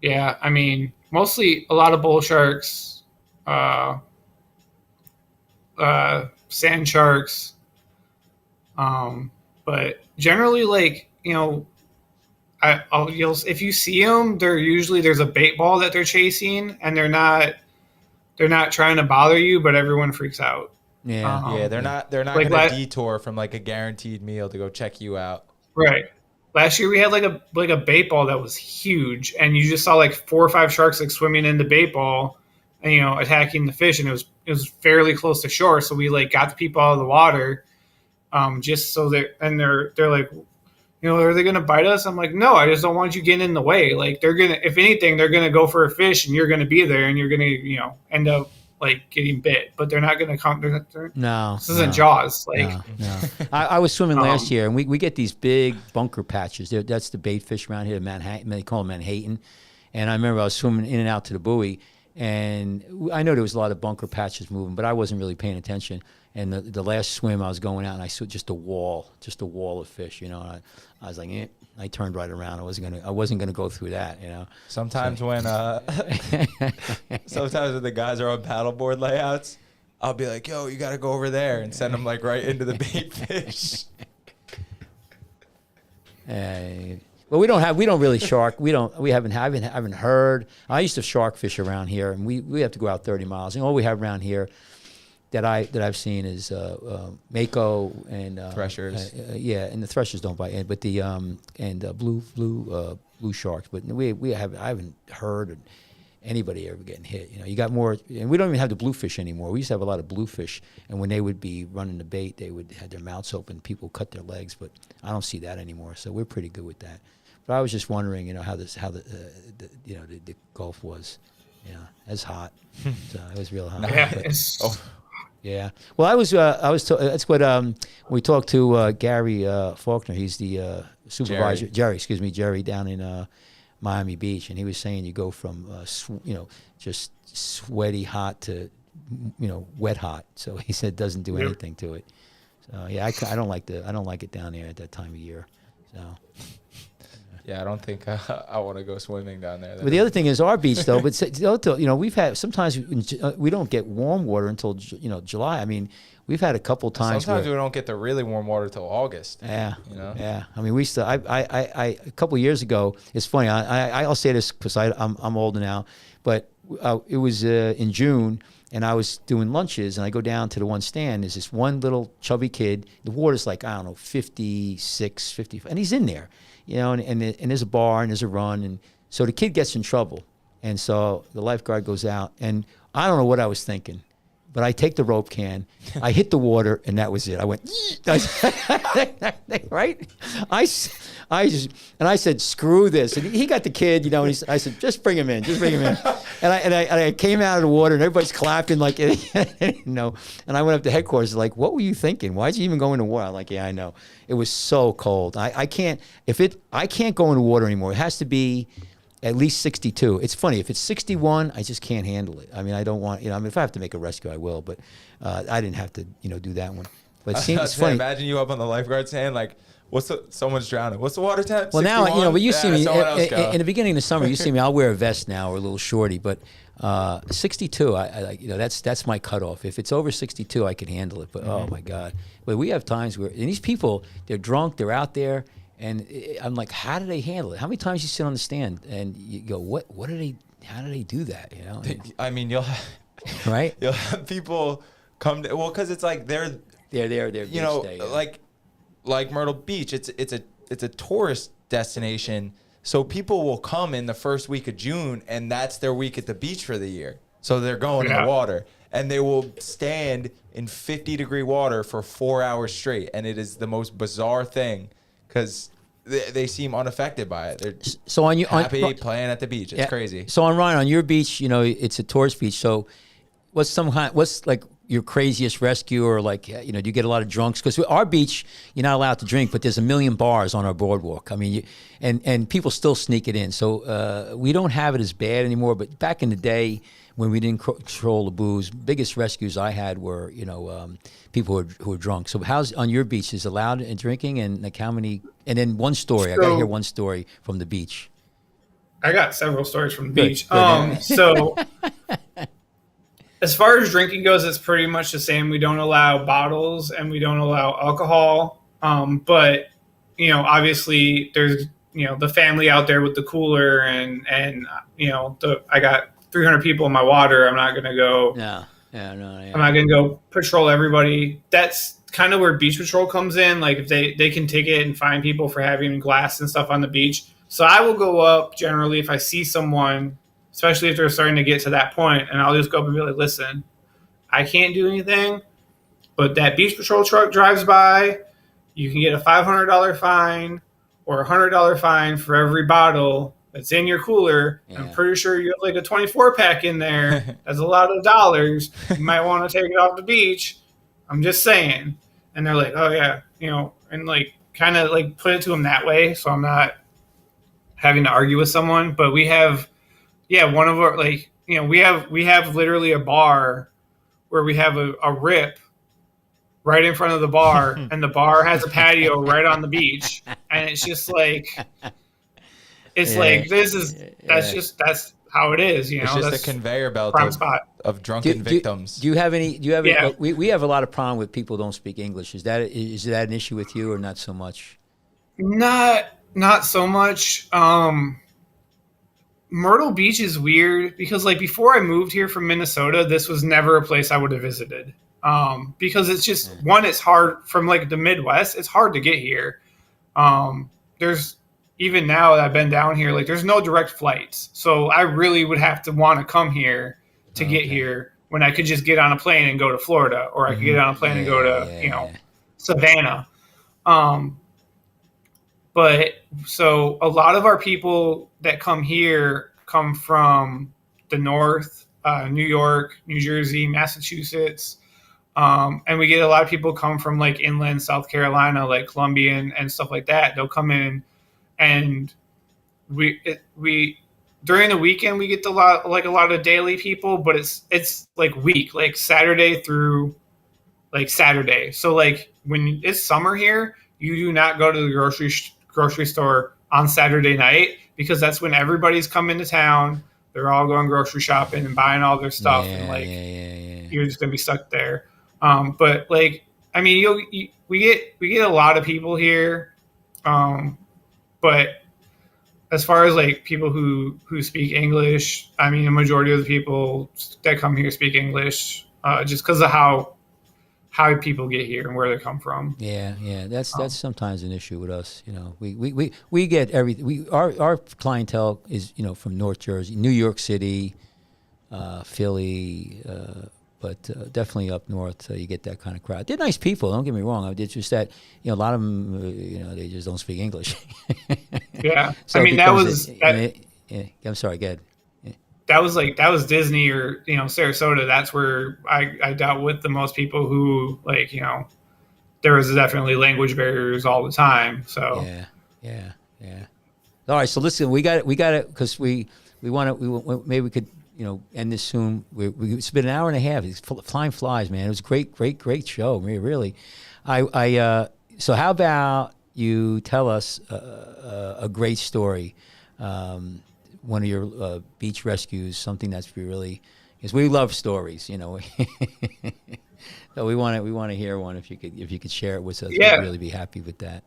Yeah, I mean, mostly a lot of bull sharks, sand sharks. But generally, like, you know, if you see them, there's a bait ball that they're chasing, and they're not trying to bother you, but everyone freaks out. Yeah. Yeah, they're not like gonna detour from like a guaranteed meal to go check you out. Right. Last year we had like a bait ball that was huge, and you just saw like 4 or 5 sharks like swimming in the bait ball, and attacking the fish, and it was fairly close to shore. So we like got the people out of the water, just so they're like, are they gonna bite us? I'm like, no, I just don't want you getting in the way. Like if anything, they're gonna go for a fish, and you're gonna be there, and you're gonna end up like getting bit, but they're not gonna come. No, this isn't Jaws. Like, no. I was swimming last year, and we get these big bunker patches. That's the bait fish around here, Manhattan. They call them Manhattan. And I remember I was swimming in and out to the buoy, and I know there was a lot of bunker patches moving, but I wasn't really paying attention. And the last swim, I was going out, and I saw just a wall of fish. And I was like, eh. I turned right around. I wasn't gonna go through that. Sometimes when sometimes when the guys are on paddleboard layouts, I'll be like, yo, you got to go over there, and send them like right into the bait fish. Well, we don't really shark. I haven't heard. I used to shark fish around here, and we have to go out 30 miles. And all we have around here that I've seen is mako and Threshers. And the threshers don't bite, but the blue sharks. But I haven't heard of anybody ever getting hit. You got more, and we don't even have the bluefish anymore. We used to have a lot of bluefish, and when they would be running the bait, they would have their mouths open. People cut their legs, but I don't see that anymore. So we're pretty good with that. But I was just wondering, how the Gulf was. It's hot. So it was real hot. yeah, Yeah. Well, that's what we talked to Gary Faulkner. He's the supervisor. Jerry down in Miami Beach, and he was saying you go from just sweaty hot to wet hot. So he said it doesn't do anything to it. So yeah, I don't like it down there at that time of year. So. Yeah, I don't think I want to go swimming down there. But the other thing is our beach, though. But we've had sometimes we don't get warm water until July. I mean, we've had a couple times. Sometimes we don't get the really warm water till August. Yeah, yeah. I mean, we still. I a couple of years ago. It's funny. I'll say this because I'm older now, but it was in June. And I was doing lunches, and I go down to the one stand. There's this one little chubby kid. The water's like, I don't know, 56, 50, and he's in there, and there's a bar, and there's a run. And so the kid gets in trouble. And so the lifeguard goes out, and I don't know what I was thinking, but I take the rope can, I hit the water, and that was it. I went, right? I said, screw this. And he got the kid, and I said, just bring him in. And I came out of the water, and everybody's clapping like, And I went up to headquarters, like, what were you thinking? Why'd you even go in the water? I'm like, yeah, I know. It was so cold. I can't go in the water anymore. It has to be at least 62. It's funny, if it's 61, I just can't handle it. I mean, I don't want, if I have to make a rescue, I will, but I didn't have to, do that one. But it's funny. Imagine you up on the lifeguard stand, like, someone's drowning. What's the water temp? Well, 61? now, but you see me, in the beginning of the summer, you you see me, I'll wear a vest now or a little shorty, but 62, that's my cutoff. If it's over 62, I can handle it, but oh my God. But we have times where, and these people, they're drunk, they're out there, and I'm like, how do they handle it? How many times you sit on the stand and you go, how do they do that? I mean, you'll right? You'll have people come to, because it's like they're like Myrtle Beach. It's a tourist destination, so people will come in the first week of June, and that's their week at the beach for the year. So they're going in the water, and they will stand in 50-degree water for 4 hours straight, and it is the most bizarre thing. Because they seem unaffected by it. They're happy playing at the beach. It's crazy. So on your beach, it's a tourist beach. So what's your craziest rescue, or like, do you get a lot of drunks? Because our beach, you're not allowed to drink, but there's a million bars on our boardwalk. I mean, and people still sneak it in. So we don't have it as bad anymore. But back in the day, when we didn't control the booze, biggest rescues I had were, people who were drunk. So how's on your beach? Is allowed in drinking, and like how many? And then one story. I got to hear one story from the beach. I got several stories from the Good, beach. good. So as far as drinking goes, it's pretty much the same. We don't allow bottles and we don't allow alcohol. But obviously there's the family out there with the cooler and I got 300 people in my water. I'm not gonna go. No. I'm not gonna go patrol everybody. That's kind of where beach patrol comes in. Like if they can ticket and fine people for having glass and stuff on the beach. So I will go up generally if I see someone, especially if they're starting to get to that point, and I'll just go up and be like, listen, I can't do anything, but that beach patrol truck drives by, you can get a $500 fine or a $100 fine for every bottle that's in your cooler. Yeah. I'm pretty sure you have like a 24 pack in there. That's a lot of dollars. You might want to take it off the beach. I'm just saying. And they're like, oh yeah, and like kind of like put it to them that way. So I'm not having to argue with someone, but we have, one of our, we have literally a bar where we have a rip right in front of the bar, and the bar has a patio right on the beach, and it's just like, that's how it is, It's just that's a conveyor belt of drunken victims. Do you have any? We have a lot of problem with people who don't speak English. Is that an issue with you, or not so much? Not so much. Myrtle Beach is weird because like before I moved here from Minnesota, this was never a place I would have visited. Because it's just one, it's hard from like the Midwest. It's hard to get here. There's even now that I've been down here, like there's no direct flights. So I really would have to want to come here to get here when I could just get on a plane and go to Florida, or I could get on a plane and go to, Savannah. But so a lot of our people that come here come from the North, New York, New Jersey, Massachusetts. And we get a lot of people come from like inland South Carolina, like Columbia and stuff like that. They'll come in, and we during the weekend we get a lot of daily people, but it's like week, like Saturday through like Saturday. So like when it's summer here, you do not go to the grocery store on Saturday night, because that's when everybody's coming to town. They're all going grocery shopping and buying all their stuff, and you're just gonna be stuck there. But like, I mean, we get a lot of people here, but as far as like people who speak English, I mean, the majority of the people that come here speak English, just because of how people get here and where they come from. Yeah. That's sometimes an issue with us. We get everything. Our clientele is from North Jersey, New York City, Philly, but definitely up north. You get that kind of crowd. They're nice people. Don't get me wrong. It's just that a lot of them, they just don't speak English. Yeah, so I mean I'm sorry. Go ahead. That was Disney or Sarasota. That's where I dealt with the most people who there was definitely language barriers all the time. So yeah. All right, so listen, we got it because we want to maybe we could end this soon. It's been an hour and a half. It's flying flies, man. It was a great show. Really. So how about you tell us a great story? One of your beach rescues, something that's really, because we love stories, So we want to hear one. If you could share it with us, we'd really be happy with that.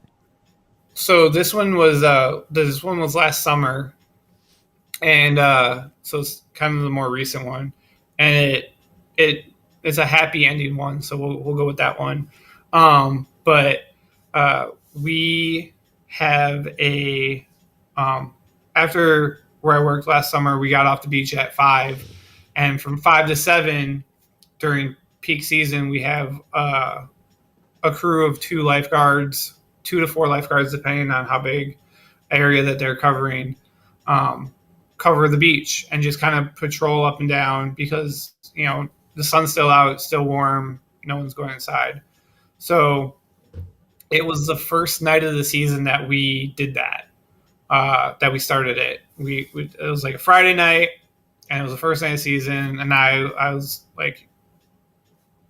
So this one was last summer, and so it's kind of the more recent one, and it's a happy ending one. So we'll go with that one. But we have after where I worked last summer, we got off the beach at 5, and from 5 to 7 during peak season, we have a crew of 2 lifeguards, 2 to 4 lifeguards, depending on how big area that they're covering, cover the beach and just kind of patrol up and down, because the sun's still out, it's still warm, no one's going inside. So it was the first night of the season that we did that. That we started it. It was like a Friday night, and it was the first night of the season. And I was like,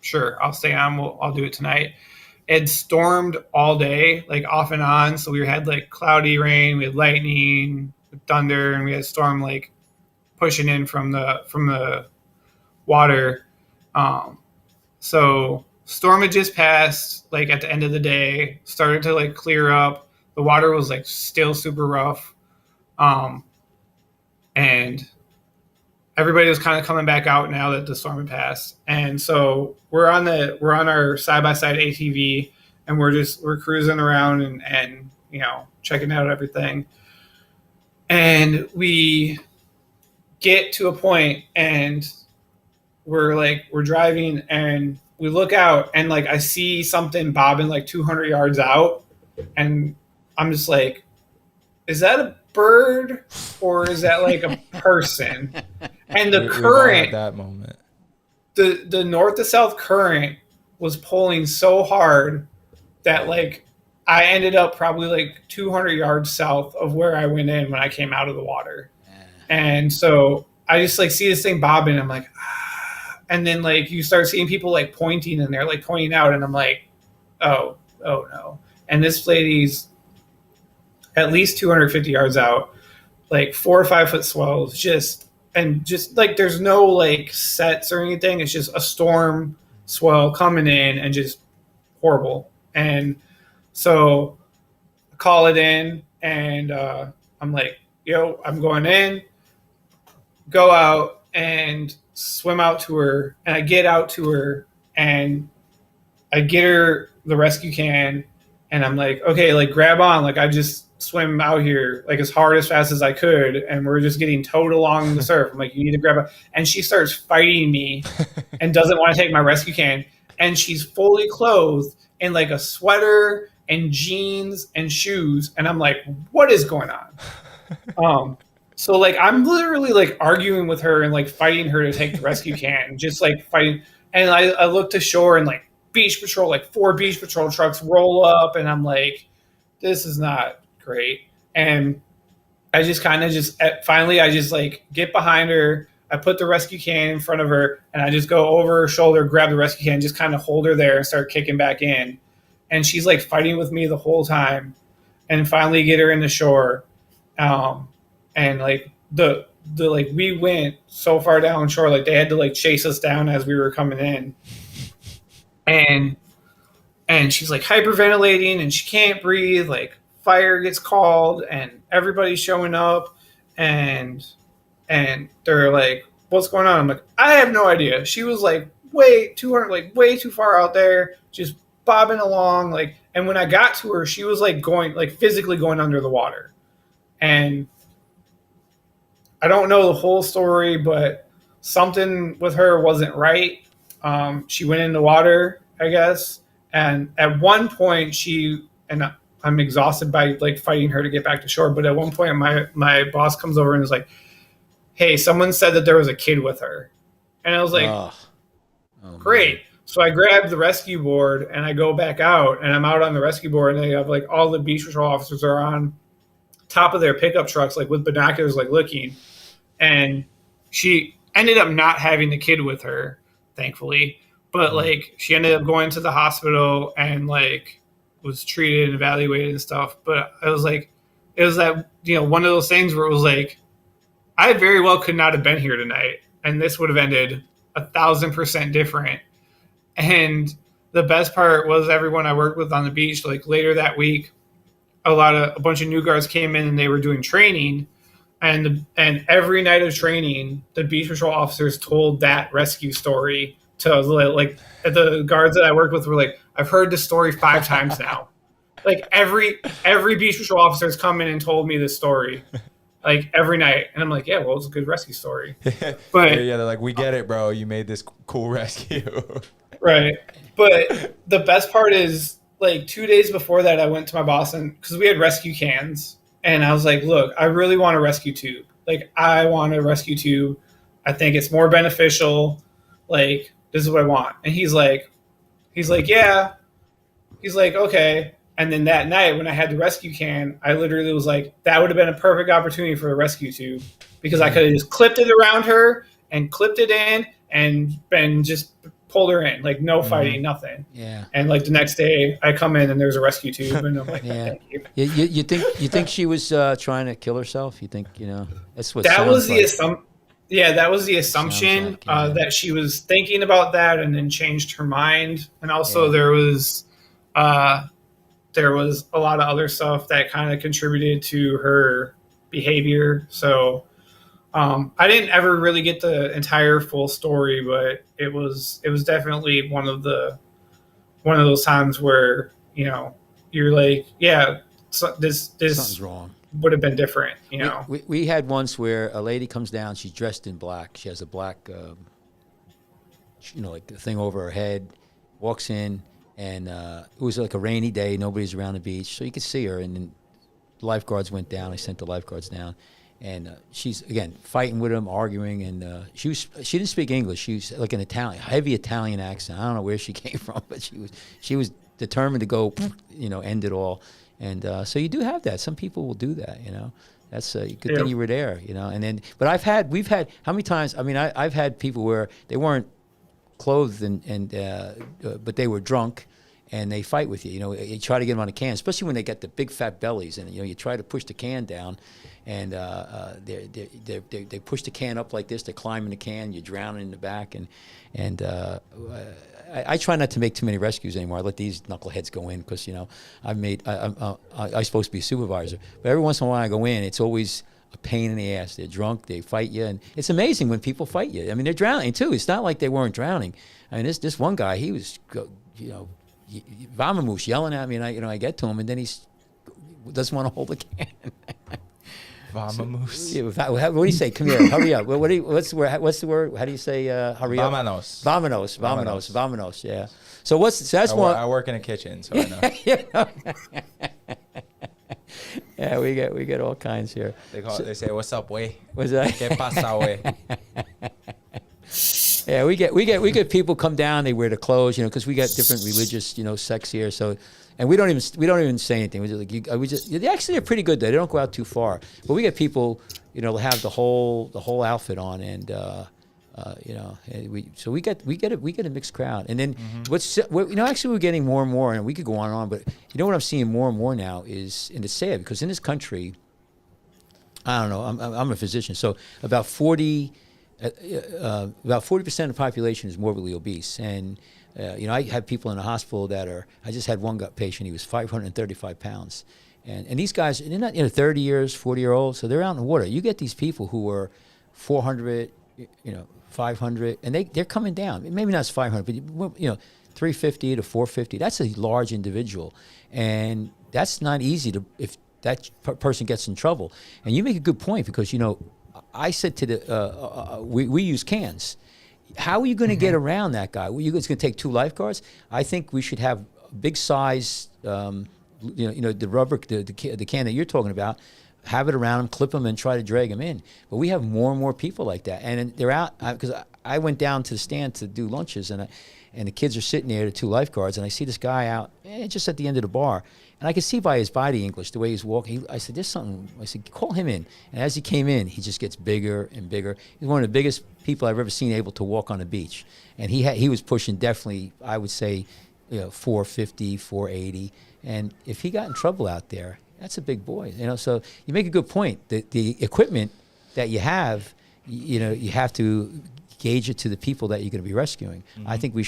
sure, I'll stay on. I'll do it tonight. It stormed all day, like off and on. So we had like cloudy rain, we had lightning, thunder, and we had storm like pushing in from the water. So storm had just passed, like at the end of the day, started to like clear up. The water was like still super rough. And everybody was kind of coming back out now that the storm had passed. And so we're on our side-by-side ATV, and we're cruising around and checking out everything. And we get to a point, and we're driving, and we look out, and like I see something bobbing like 200 yards out, and I'm just like, is that a bird or is that like a person? And the current at that moment, the north to south current was pulling so hard that like I ended up probably like 200 yards south of where I went in when I came out of the water. And so I just like see this thing bobbing. I'm like, ah. And then like you start seeing people like pointing, and they're like pointing out, and I'm like, oh no. And this lady's at least 250 yards out, like 4 or 5 foot swells, just like there's no like sets or anything. It's just a storm swell coming in and just horrible. And so I call it in, and I'm like, yo, I'm going in, go out and swim out to her. And I get out to her, and I get her the rescue can, and I'm like, okay, like grab on. Like I just swim out here like as hard as fast as I could, and we're just getting towed along the surf. I'm like, you need to grab a, and she starts fighting me and doesn't want to take my rescue can. And she's fully clothed in like a sweater and jeans and shoes. And I'm like, what is going on? So like I'm literally like arguing with her and like fighting her to take the rescue can, just like fighting. And I look to shore, and like beach patrol, like 4 beach patrol trucks roll up, and I'm like, this is not great. And I just kind of finally I just like get behind her, I put the rescue can in front of her, and I just go over her shoulder, grab the rescue can, just kind of hold her there and start kicking back in. And she's like fighting with me the whole time, and finally get her in the shore. And like the like we went so far down shore, like they had to like chase us down as we were coming in. And she's like hyperventilating, and she can't breathe. Like fire gets called, and everybody's showing up, and they're like, what's going on? I'm like, I have no idea. She was like way too far out there, just bobbing along. Like, and when I got to her, she was like going, like physically going under the water. And I don't know the whole story, but something with her wasn't right. She went in the water, I guess. And at one point I'm exhausted by like fighting her to get back to shore. But at one point my boss comes over and is like, hey, someone said that there was a kid with her. And I was like, oh, great. Man. So I grabbed the rescue board, and I go back out, and I'm out on the rescue board, and they have like all the beach patrol officers are on top of their pickup trucks, like with binoculars, like looking. And she ended up not having the kid with her, thankfully. But like she ended up going to the hospital and like was treated and evaluated and stuff. But I was like, it was that, one of those things where it was like, I very well could not have been here tonight, and this would have ended 1,000% different. And the best part was everyone I worked with on the beach, like later that week, a bunch of new guards came in, and they were doing training. And every night of training, the beach patrol officers told that rescue story to like the guards that I worked with were like, I've heard this story 5 times now. Like every beach patrol officer has come in and told me this story, like every night. And I'm like, yeah, well, it's a good rescue story. But yeah, they're like, we get it, bro. You made this cool rescue. Right. But the best part is like 2 days before that, I went to my boss, and because we had rescue cans. And I was like, look, I really want a rescue tube. Like, I want a rescue tube. I think it's more beneficial. like, this is what I want. And he's like, yeah. He's like, okay. And then that night when I had the rescue can, I literally was like, that would have been a perfect opportunity for a rescue tube, because I could have just clipped it around her and clipped it in and been just pulled her in, like no fighting, nothing. Yeah. And like the next day I come in and there's a rescue tube and I'm like, Yeah. thank you. You think she was trying to kill herself? You think, that's what That was sounds the like. assumption. Yeah, that was the assumption, like, yeah. that she was thinking about that and then changed her mind. And also Yeah. there was a lot of other stuff that kind of contributed to her behavior. So I didn't ever really get the entire full story, but it was definitely one of those times where you're like, yeah, so this Something's wrong. would have been different. We had once where a lady comes down. She's dressed in black. She has a black, like the thing over her head. Walks in, and it was like a rainy day. Nobody's around the beach, so you could see her. And then lifeguards went down. I sent the lifeguards down, and she's again fighting with them, arguing. And she didn't speak English. She was like an Italian, heavy Italian accent. I don't know where she came from, but she was determined to go, end it all. And so you do have that. Some people will do that. That's a good thing you were there. And then, but we've had how many times? I mean, I've had people where they weren't clothed but they were drunk, and they fight with you. You try to get them on a can, especially when they get the big fat bellies, and you try to push the can down, and they push the can up like this. They're climbing the can. You're drowning in the back, and I try not to make too many rescues anymore. I let these knuckleheads go in because I'm supposed to be a supervisor, but every once in a while I go in. It's always a pain in the ass. They're drunk. They fight you, and it's amazing when people fight you. I mean, they're drowning too. It's not like they weren't drowning. I mean, this one guy, he was, Vamamoose yelling at me, and I get to him, and then he doesn't want to hold the can. Vamamoose. What do you say? Come here, hurry up. What's the word? How do you say hurry up? Vamonos. Yeah. So that's one. I work in a kitchen, so I know. Yeah, we get all kinds here. They say, "What's up, way? What's that? ¿Qué pasa, way?" Yeah, we get people come down. They wear the clothes, because we got different religious, sects here. So, and we don't even say anything. Actually they're pretty good. They don't go out too far. But we get people, have the whole outfit on, and so we get a mixed crowd. And then actually we're getting more and more, and we could go on and on. But what I'm seeing more and more now is, and it's sad because in this country, I don't know. I'm a physician, so about 40% of the population is morbidly obese, and I have people in the hospital that are. I just had one patient. He was 535 pounds, and these guys, they're not 30 years, 40-year-olds, so they're out in the water. You get these people who are 400, 500, and they're coming down. Maybe not 500, but 350 to 450. That's a large individual, and that's not easy to if that person gets in trouble. And you make a good point because I said to we use cans. How are you going to get around that guy? It's going to take 2 lifeguards. I think we should have big size, the rubber, the can that you're talking about. Have it around them, clip them, and try to drag them in. But we have more and more people like that, and they're out because I went down to the stand to do lunches, and the kids are sitting there, the 2 lifeguards, and I see this guy out just at the end of the bar, and I could see by his body English, the way he's walking. I said, "There's something." I said, "Call him in." And as he came in, he just gets bigger and bigger. He's one of the biggest people I've ever seen able to walk on a beach, and he was pushing definitely, I would say, 450, 480, and if he got in trouble out there. That's a big boy, So you make a good point. The equipment that you have, you have to gauge it to the people that you're going to be rescuing. I think we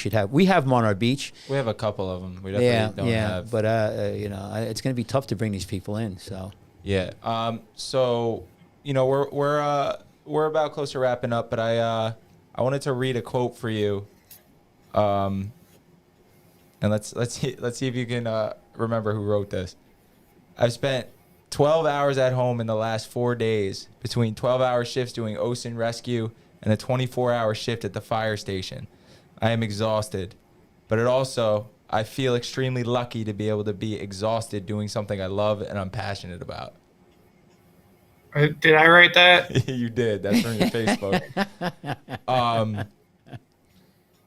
have them on our beach. We have a couple of them. We definitely don't have. But it's going to be tough to bring these people in. So yeah. So we're about close to wrapping up, but I wanted to read a quote for you. And let's see if you can remember who wrote this. I've spent 12 hours at home in the last 4 days between 12-hour shifts doing ocean rescue and a 24-hour shift at the fire station. I am exhausted, but I feel extremely lucky to be able to be exhausted doing something I love and I'm passionate about. Did I write that? You did. That's from your Facebook.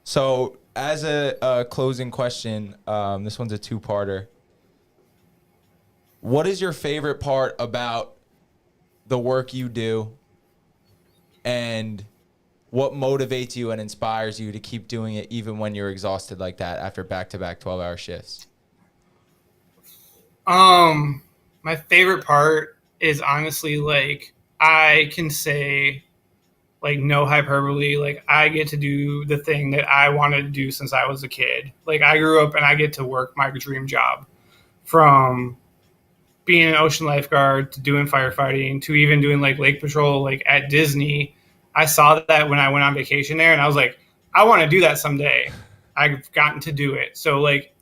So, as a closing question, this one's a two-parter. What is your favorite part about the work you do, and what motivates you and inspires you to keep doing it even when you're exhausted like that after back-to-back 12-hour shifts? My favorite part is honestly, like, I can say, like, no hyperbole, like, I get to do the thing that I wanted to do since I was a kid. Like, I grew up and I get to work my dream job, from being an ocean lifeguard to doing firefighting to even doing like lake patrol, like at Disney. I saw that when I went on vacation there, and I was like, I want to do that someday. I've gotten to do it. So like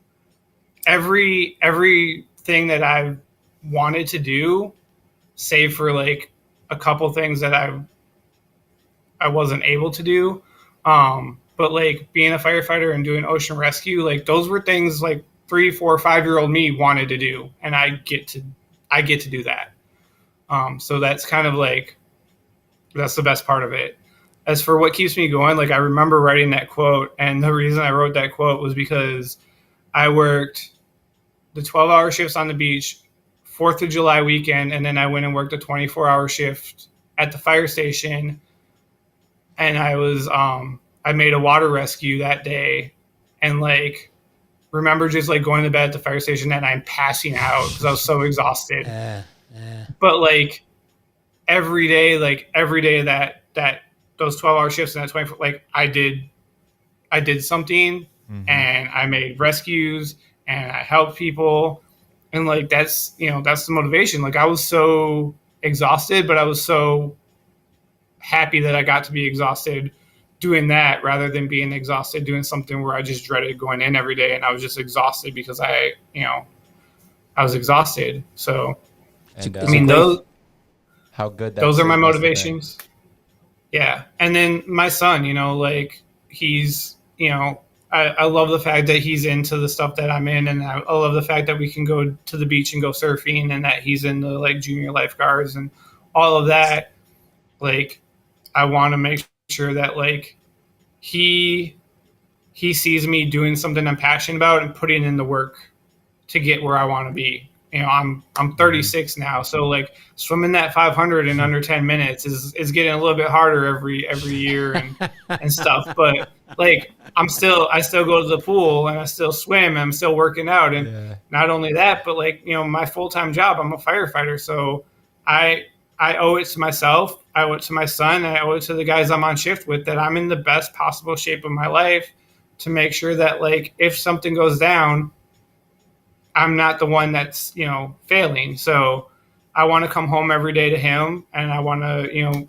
everything that I've wanted to do, save for like a couple things that I wasn't able to do. But like being a firefighter and doing ocean rescue, like those were things like 3, 4, 5-year-old me wanted to do, and I get to do that. So that's kind of like, that's the best part of it. As for what keeps me going, like I remember writing that quote, and the reason I wrote that quote was because I worked the 12-hour shifts on the beach, 4th of July weekend, and then I went and worked a 24-hour shift at the fire station. And I made a water rescue that day, and like remember just like going to bed at the fire station and I'm passing out because I was so exhausted. But like every day that those 12-hour shifts and that 24, like I did something, and I made rescues and I helped people, and like that's the motivation. Like I was so exhausted, but I was so happy that I got to be exhausted doing that rather than being exhausted doing something where I just dreaded going in every day, and I was just exhausted because I was exhausted. So And, I mean how good that those are my is, that's the thing. motivations. Yeah. And then my son, like he's, I love the fact that he's into the stuff that I'm in, and I love the fact that we can go to the beach and go surfing, and that he's in the like junior lifeguards and all of that. Like I want to make sure that like he sees me doing something I'm passionate about and putting in the work to get where I want to be. I'm 36 now, so like swimming that 500 in under 10 minutes is getting a little bit harder every year and stuff. But like I still go to the pool and I still swim and I'm still working out, and not only that, but like my full-time job, I'm a firefighter, so I owe it to myself, I owe it to my son, and I owe it to the guys I'm on shift with that I'm in the best possible shape of my life to make sure that like if something goes down, I'm not the one that's, failing. So I want to come home every day to him, and I want to,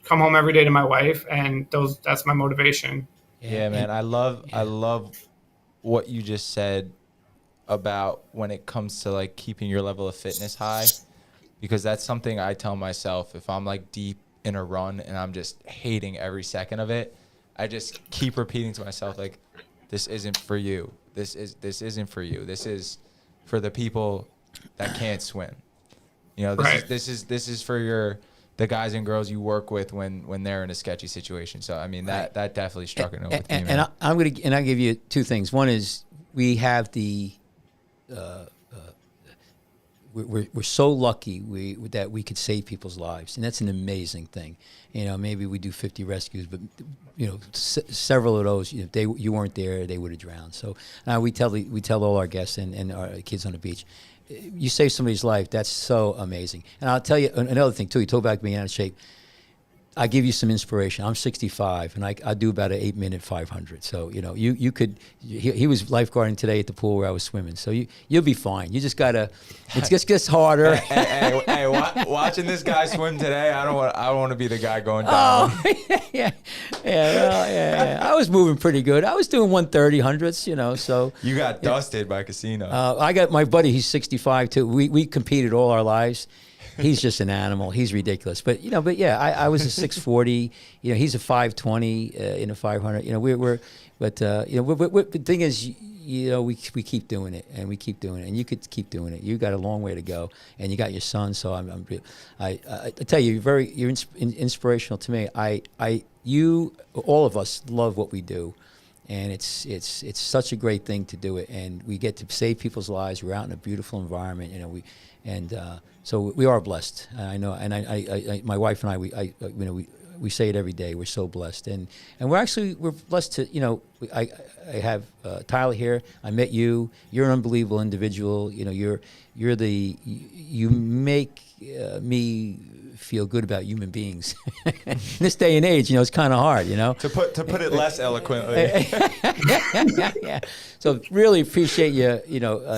come home every day to my wife, and that's my motivation. Yeah, man. I love what you just said about when it comes to like keeping your level of fitness high, because that's something I tell myself if I'm like deep in a run and I'm just hating every second of it. I just keep repeating to myself, like, this isn't for you. This isn't for you. This is for the people that can't swim. This is for the guys and girls you work with when they're in a sketchy situation. So I mean that definitely struck a note with me, man. And I'll give you two things. One is we have we're so lucky that we could save people's lives, and that's an amazing thing. Maybe we do 50 rescues, but several of those, if you weren't there, they would have drowned. So we tell all our guests and our kids on the beach, you save somebody's life. That's so amazing. And I'll tell you another thing too. You talk about being out of shape. I give you some inspiration. I'm 65, and I do about an 8-minute 500. So you could. He was lifeguarding today at the pool where I was swimming. So you'll be fine. You just gotta. It just gets harder. Hey, watching this guy swim today, I don't want to be the guy going down. Oh, yeah. I was moving pretty good. I was doing 130 hundredths. So you got dusted by Casino. I got my buddy. He's 65 too. We competed all our lives. He's just an animal. He's ridiculous. But I was a 640. He's a 520 in a 500. The thing is, we keep doing it, and we keep doing it, and you could keep doing it. You got a long way to go, and you got your son. So I tell you, you're inspirational to me. You all of us love what we do, and it's such a great thing to do it, and we get to save people's lives. We're out in a beautiful environment, so we are blessed. I know, and I my wife and we say it every day. We're so blessed, and we're blessed to I have Tyler here. I met you. You're an unbelievable individual. You make me feel good about human beings. In this day and age, it's kind of hard, To put it less eloquently. Yeah. So really appreciate you,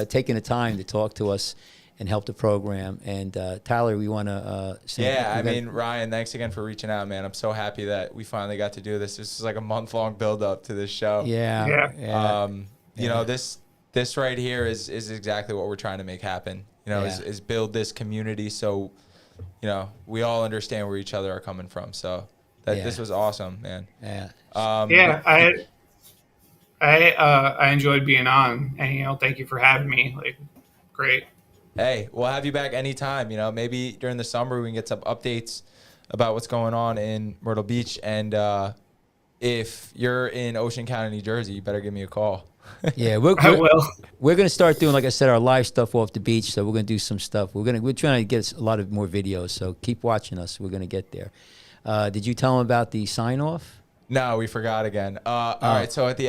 taking the time to talk to us and help the program. And Tyler, we want to say. Yeah, Ryan, thanks again for reaching out, man. I'm so happy that we finally got to do this. This is like a month-long build-up to this show. Yeah. This right here is exactly what we're trying to make happen. Is build this community so, we all understand where each other are coming from. So this was awesome, man. Yeah. I enjoyed being on, and thank you for having me. Like, great. Hey, we'll have you back anytime. Maybe during the summer we can get some updates about what's going on in Myrtle Beach. And if you're in Ocean County, New Jersey, you better give me a call. Yeah, I will. We're going to start doing, like I said, our live stuff off the beach. So we're going to do some stuff. We're trying to get a lot of more videos. So keep watching us. We're going to get there. Did you tell them about the sign off? No, we forgot again. All right. So at the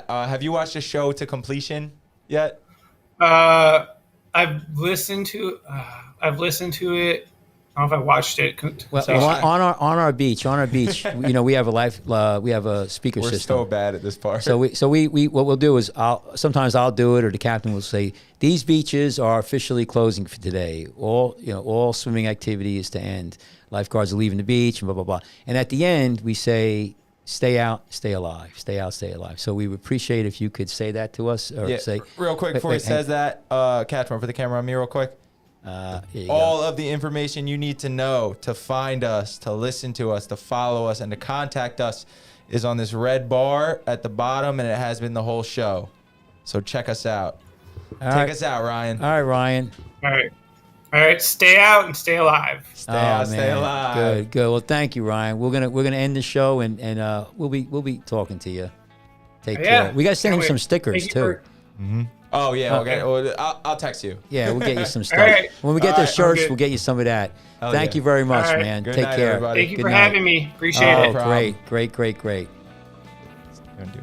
have you watched the show to completion yet? I've listened to it. I don't know if I watched it. Well, on our beach, we have a speaker We're system. so bad at this part. So we what we'll do is sometimes I'll do it, or the captain will say, these beaches are officially closing for today. All swimming activity is to end. Lifeguards are leaving the beach, and blah blah blah. And at the end we say, stay out, stay alive. Stay out, stay alive. So we would appreciate if you could say that to us, or say real quick before he says that. Catchmark, put the camera on me real quick. All of the information you need to know to find us, to listen to us, to follow us, and to contact us is on this red bar at the bottom, and it has been the whole show. So check us out. Take us out, Ryan. All right, Ryan. All right. Stay out and stay alive. Stay out, stay alive. Good. Well, thank you, Ryan. We're gonna end the show, and we'll be talking to you. Take care. We got to send him some stickers too. Oh yeah, okay. Well, I'll text you. Yeah, we'll get you some stuff. Right. When we get the shirts, we'll get you some of that. Hell Thank yeah. you very much, All right. man. Good Take night, care. everybody. Thank you Good for night. having me. Appreciate it. Great. Don't do